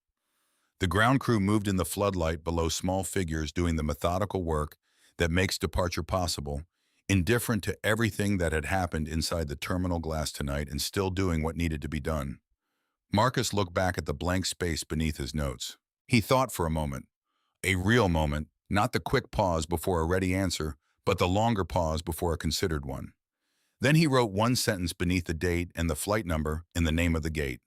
The ground crew moved in the floodlight below, small figures doing the methodical work that makes departure possible, indifferent to everything that had happened inside the terminal glass tonight and still doing what needed to be done. Marcus looked back at the blank space beneath his notes. He thought for a moment, a real moment, not the quick pause before a ready answer, but the longer pause before a considered one. Then he wrote one sentence beneath the date and the flight number and the name of the gate.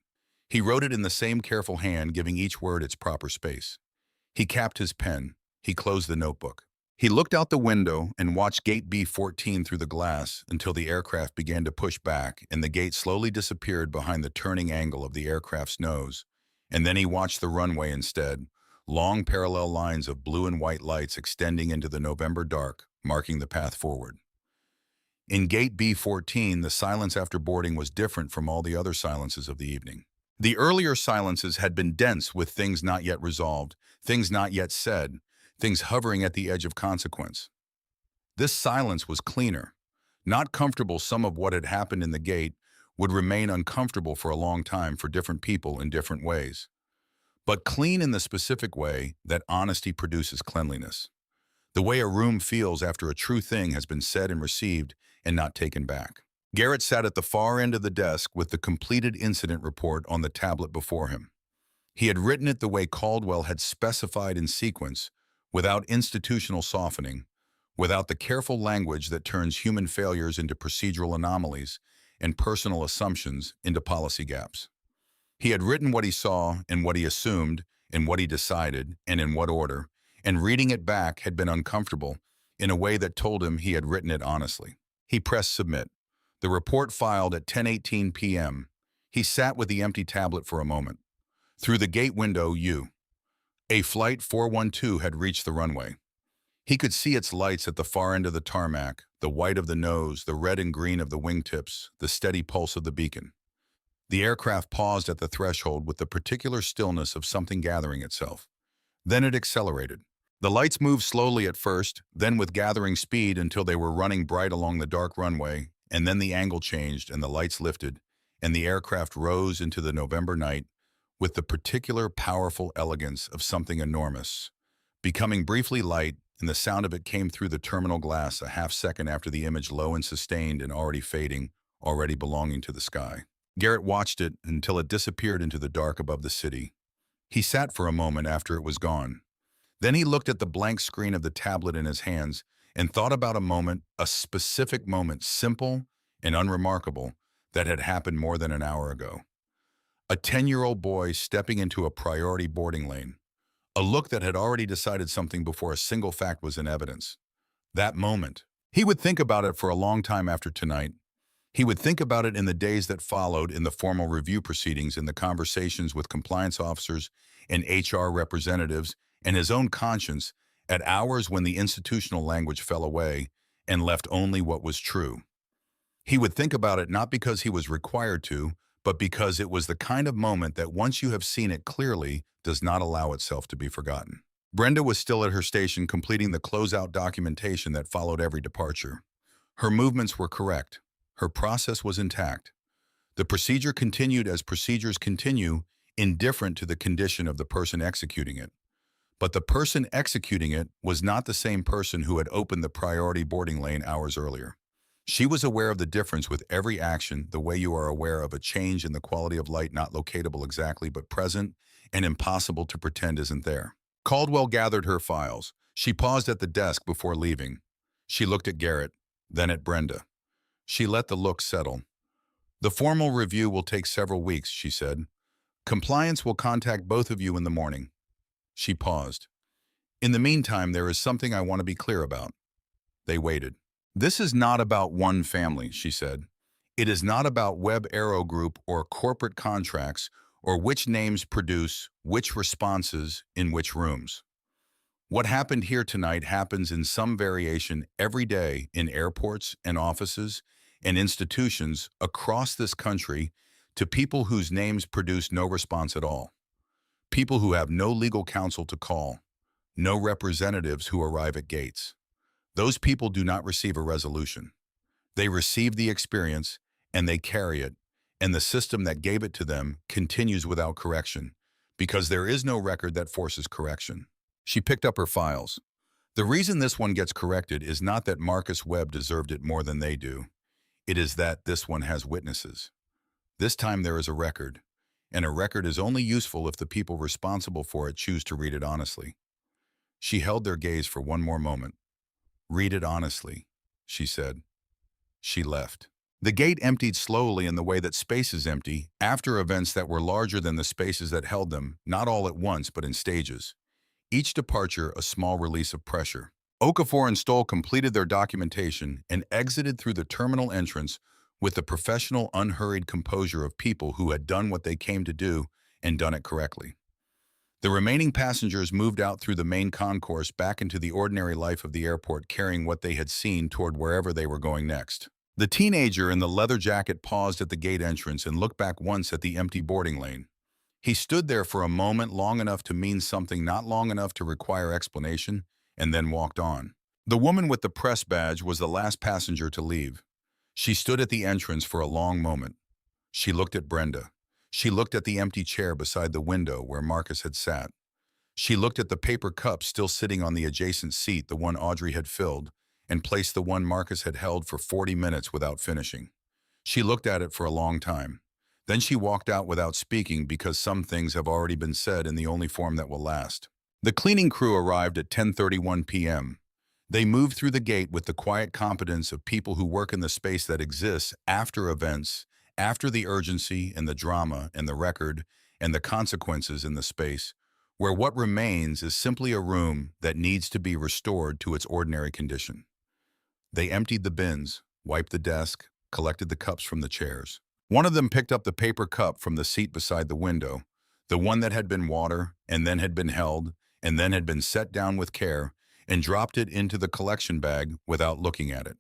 He wrote it in the same careful hand, giving each word its proper space. He capped his pen. He closed the notebook. He looked out the window and watched Gate B14 through the glass until the aircraft began to push back and the gate slowly disappeared behind the turning angle of the aircraft's nose. And then he watched the runway instead, long parallel lines of blue and white lights extending into the November dark, marking the path forward. In Gate B14, the silence after boarding was different from all the other silences of the evening. The earlier silences had been dense with things not yet resolved, things not yet said, things hovering at the edge of consequence. This silence was cleaner. Not comfortable. Some of what had happened in the gate would remain uncomfortable for a long time for different people in different ways. But clean in the specific way that honesty produces cleanliness. The way a room feels after a true thing has been said and received and not taken back. Garrett sat at the far end of the desk with the completed incident report on the tablet before him. He had written it the way Caldwell had specified in sequence, without institutional softening, without the careful language that turns human failures into procedural anomalies and personal assumptions into policy gaps. He had written what he saw and what he assumed and what he decided and in what order, and reading it back had been uncomfortable in a way that told him he had written it honestly. He pressed submit. The report filed at 10:18 p.m. He sat with the empty tablet for a moment. Through the gate window, a Flight 412 had reached the runway. He could see its lights at the far end of the tarmac, the white of the nose, the red and green of the wingtips, the steady pulse of the beacon. The aircraft paused at the threshold with the particular stillness of something gathering itself. Then it accelerated. The lights moved slowly at first, then with gathering speed until they were running bright along the dark runway, and then the angle changed and the lights lifted, and the aircraft rose into the November night with the particular powerful elegance of something enormous, becoming briefly light, and the sound of it came through the terminal glass a half-second after the image, low and sustained and already fading, already belonging to the sky. Garrett watched it until it disappeared into the dark above the city. He sat for a moment after it was gone. Then he looked at the blank screen of the tablet in his hands and thought about a moment, a specific moment, simple and unremarkable, that had happened more than an hour ago. A 10-year-old boy stepping into a priority boarding lane. A look that had already decided something before a single fact was in evidence. That moment, He would think about it for a long time after tonight. He would think about it in the days that followed, in the formal review proceedings, in the conversations with compliance officers and HR representatives, and his own conscience, at hours when the institutional language fell away and left only what was true. He would think about it not because he was required to, but because it was the kind of moment that once you have seen it clearly, does not allow itself to be forgotten. Brenda was still at her station completing the closeout documentation that followed every departure. Her movements were correct. Her process was intact. The procedure continued as procedures continue, indifferent to the condition of the person executing it. But the person executing it was not the same person who had opened the priority boarding lane hours earlier. She was aware of the difference with every action, the way you are aware of a change in the quality of light not locatable exactly but present and impossible to pretend isn't there. Caldwell gathered her files. She paused at the desk before leaving. She looked at Garrett, then at Brenda. She let the look settle. "The formal review will take several weeks," she said. "Compliance will contact both of you in the morning." She paused. "In the meantime, there is something I want to be clear about." They waited. "This is not about one family," she said. "It is not about Web Aero Group or corporate contracts or which names produce which responses in which rooms. What happened here tonight happens in some variation every day in airports and offices and institutions across this country to people whose names produce no response at all. People who have no legal counsel to call, no representatives who arrive at gates. Those people do not receive a resolution. They receive the experience and they carry it, and the system that gave it to them continues without correction, because there is no record that forces correction." She picked up her files. "The reason this one gets corrected is not that Marcus Webb deserved it more than they do. It is that this one has witnesses. This time there is a record, and a record is only useful if the people responsible for it choose to read it honestly." She held their gaze for one more moment. "Read it honestly," she said. She left. The gate emptied slowly in the way that spaces empty, after events that were larger than the spaces that held them, not all at once but in stages. Each departure a small release of pressure. Okafor and Stoll completed their documentation and exited through the terminal entrance with the professional, unhurried composure of people who had done what they came to do and done it correctly. The remaining passengers moved out through the main concourse back into the ordinary life of the airport, carrying what they had seen toward wherever they were going next. The teenager in the leather jacket paused at the gate entrance and looked back once at the empty boarding lane. He stood there for a moment, long enough to mean something, not long enough to require explanation, and then walked on. The woman with the press badge was the last passenger to leave. She stood at the entrance for a long moment. She looked at Brenda. She looked at the empty chair beside the window where Marcus had sat. She looked at the paper cup still sitting on the adjacent seat, the one Audrey had filled, and placed the one Marcus had held for 40 minutes without finishing. She looked at it for a long time. Then she walked out without speaking, because some things have already been said in the only form that will last. The cleaning crew arrived at 10:31 p.m. They moved through the gate with the quiet competence of people who work in the space that exists after events, after the urgency and the drama and the record and the consequences in the space, where what remains is simply a room that needs to be restored to its ordinary condition. They emptied the bins, wiped the desk, collected the cups from the chairs. One of them picked up the paper cup from the seat beside the window, the one that had been water and then had been held and then had been set down with care, and dropped it into the collection bag without looking at it.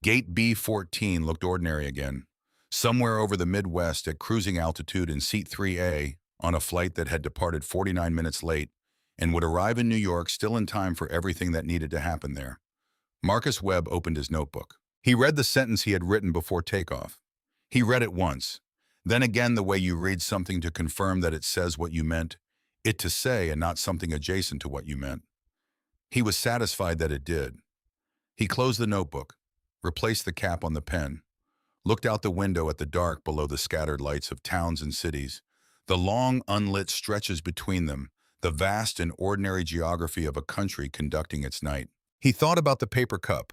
Gate B14 looked ordinary again. Somewhere over the Midwest at cruising altitude in seat 3A, on a flight that had departed 49 minutes late and would arrive in New York still in time for everything that needed to happen there. Marcus Webb opened his notebook. He read the sentence he had written before takeoff. He read it once, then again the way you read something to confirm that it says what you meant it to say and not something adjacent to what you meant. He was satisfied that it did. He closed the notebook, replaced the cap on the pen, looked out the window at the dark below the scattered lights of towns and cities, the long unlit stretches between them, the vast and ordinary geography of a country conducting its night. He thought about the paper cup,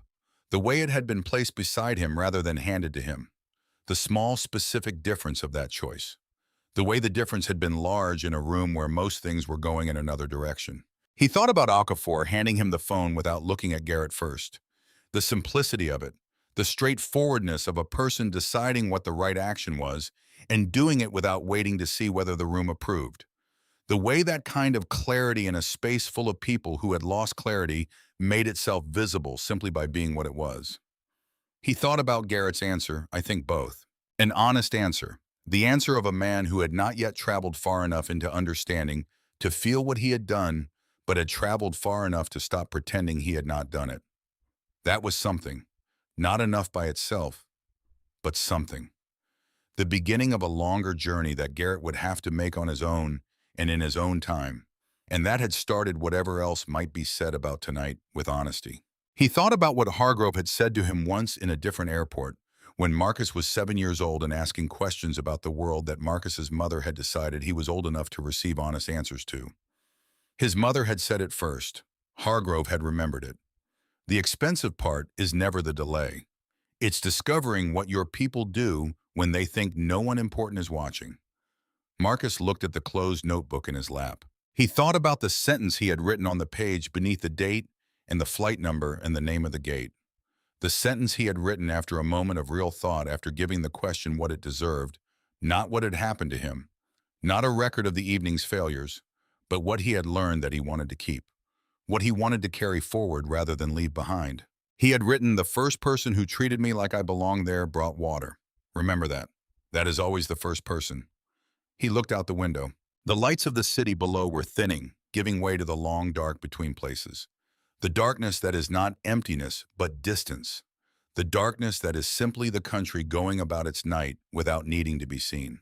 the way it had been placed beside him rather than handed to him, the small specific difference of that choice, the way the difference had been large in a room where most things were going in another direction. He thought about Okafor handing him the phone without looking at Garrett first, The simplicity of it, the straightforwardness of a person deciding what the right action was and doing it without waiting to see whether the room approved. The way that kind of clarity in a space full of people who had lost clarity made itself visible simply by being what it was. He thought about Garrett's answer, I think both. An honest answer. The answer of a man who had not yet traveled far enough into understanding to feel what he had done, but had traveled far enough to stop pretending he had not done it. That was something. Not enough by itself, but something. The beginning of a longer journey that Garrett would have to make on his own and in his own time. And that had started whatever else might be said about tonight with honesty. He thought about what Hargrove had said to him once in a different airport, when Marcus was 7 years old and asking questions about the world that Marcus's mother had decided he was old enough to receive honest answers to. His mother had said it first. Hargrove had remembered it. The expensive part is never the delay. It's discovering what your people do when they think no one important is watching. Marcus looked at the closed notebook in his lap. He thought about the sentence he had written on the page beneath the date and the flight number and the name of the gate. The sentence he had written after a moment of real thought, after giving the question what it deserved, not what had happened to him, not a record of the evening's failures, but what he had learned that he wanted to keep, what he wanted to carry forward rather than leave behind. He had written, "The first person who treated me like I belonged there brought water." Remember that. That is always the first person. He looked out the window. The lights of the city below were thinning, giving way to the long dark between places. The darkness that is not emptiness, but distance. The darkness that is simply the country going about its night without needing to be seen.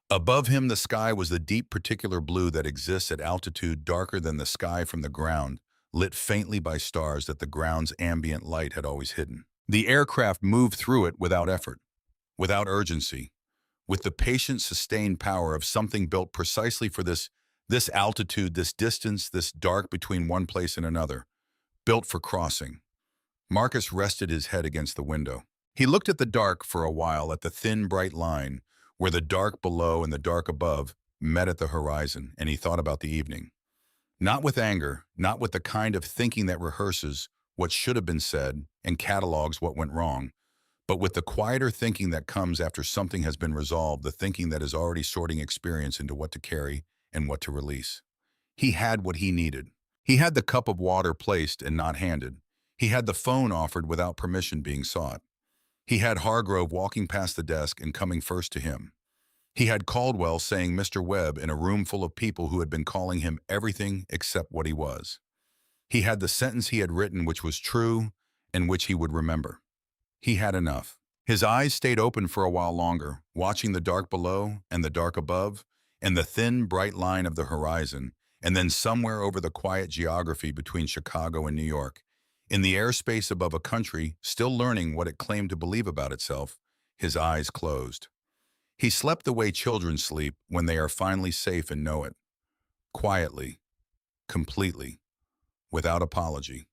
Above him, the sky was the deep particular blue that exists at altitude darker than the sky from the ground, lit faintly by stars that the ground's ambient light had always hidden. The aircraft moved through it without effort, without urgency, with the patient, sustained power of something built precisely for this altitude, this distance, this dark between one place and another, built for crossing. Marcus rested his head against the window. He looked at the dark for a while, at the thin, bright line, where the dark below and the dark above met at the horizon, and he thought about the evening. Not with anger, not with the kind of thinking that rehearses what should have been said and catalogs what went wrong, but with the quieter thinking that comes after something has been resolved, the thinking that is already sorting experience into what to carry and what to release. He had what he needed. He had the cup of water placed and not handed. He had the phone offered without permission being sought. He had Hargrove walking past the desk and coming first to him. He had Caldwell saying Mr. Webb in a room full of people who had been calling him everything except what he was. He had the sentence he had written which was true and which he would remember. He had enough. His eyes stayed open for a while longer, watching the dark below and the dark above, and the thin, bright line of the horizon, and then somewhere over the quiet geography between Chicago and New York, in the airspace above a country still learning what it claimed to believe about itself, his eyes closed. He slept the way children sleep when they are finally safe and know it. Quietly, completely, without apology.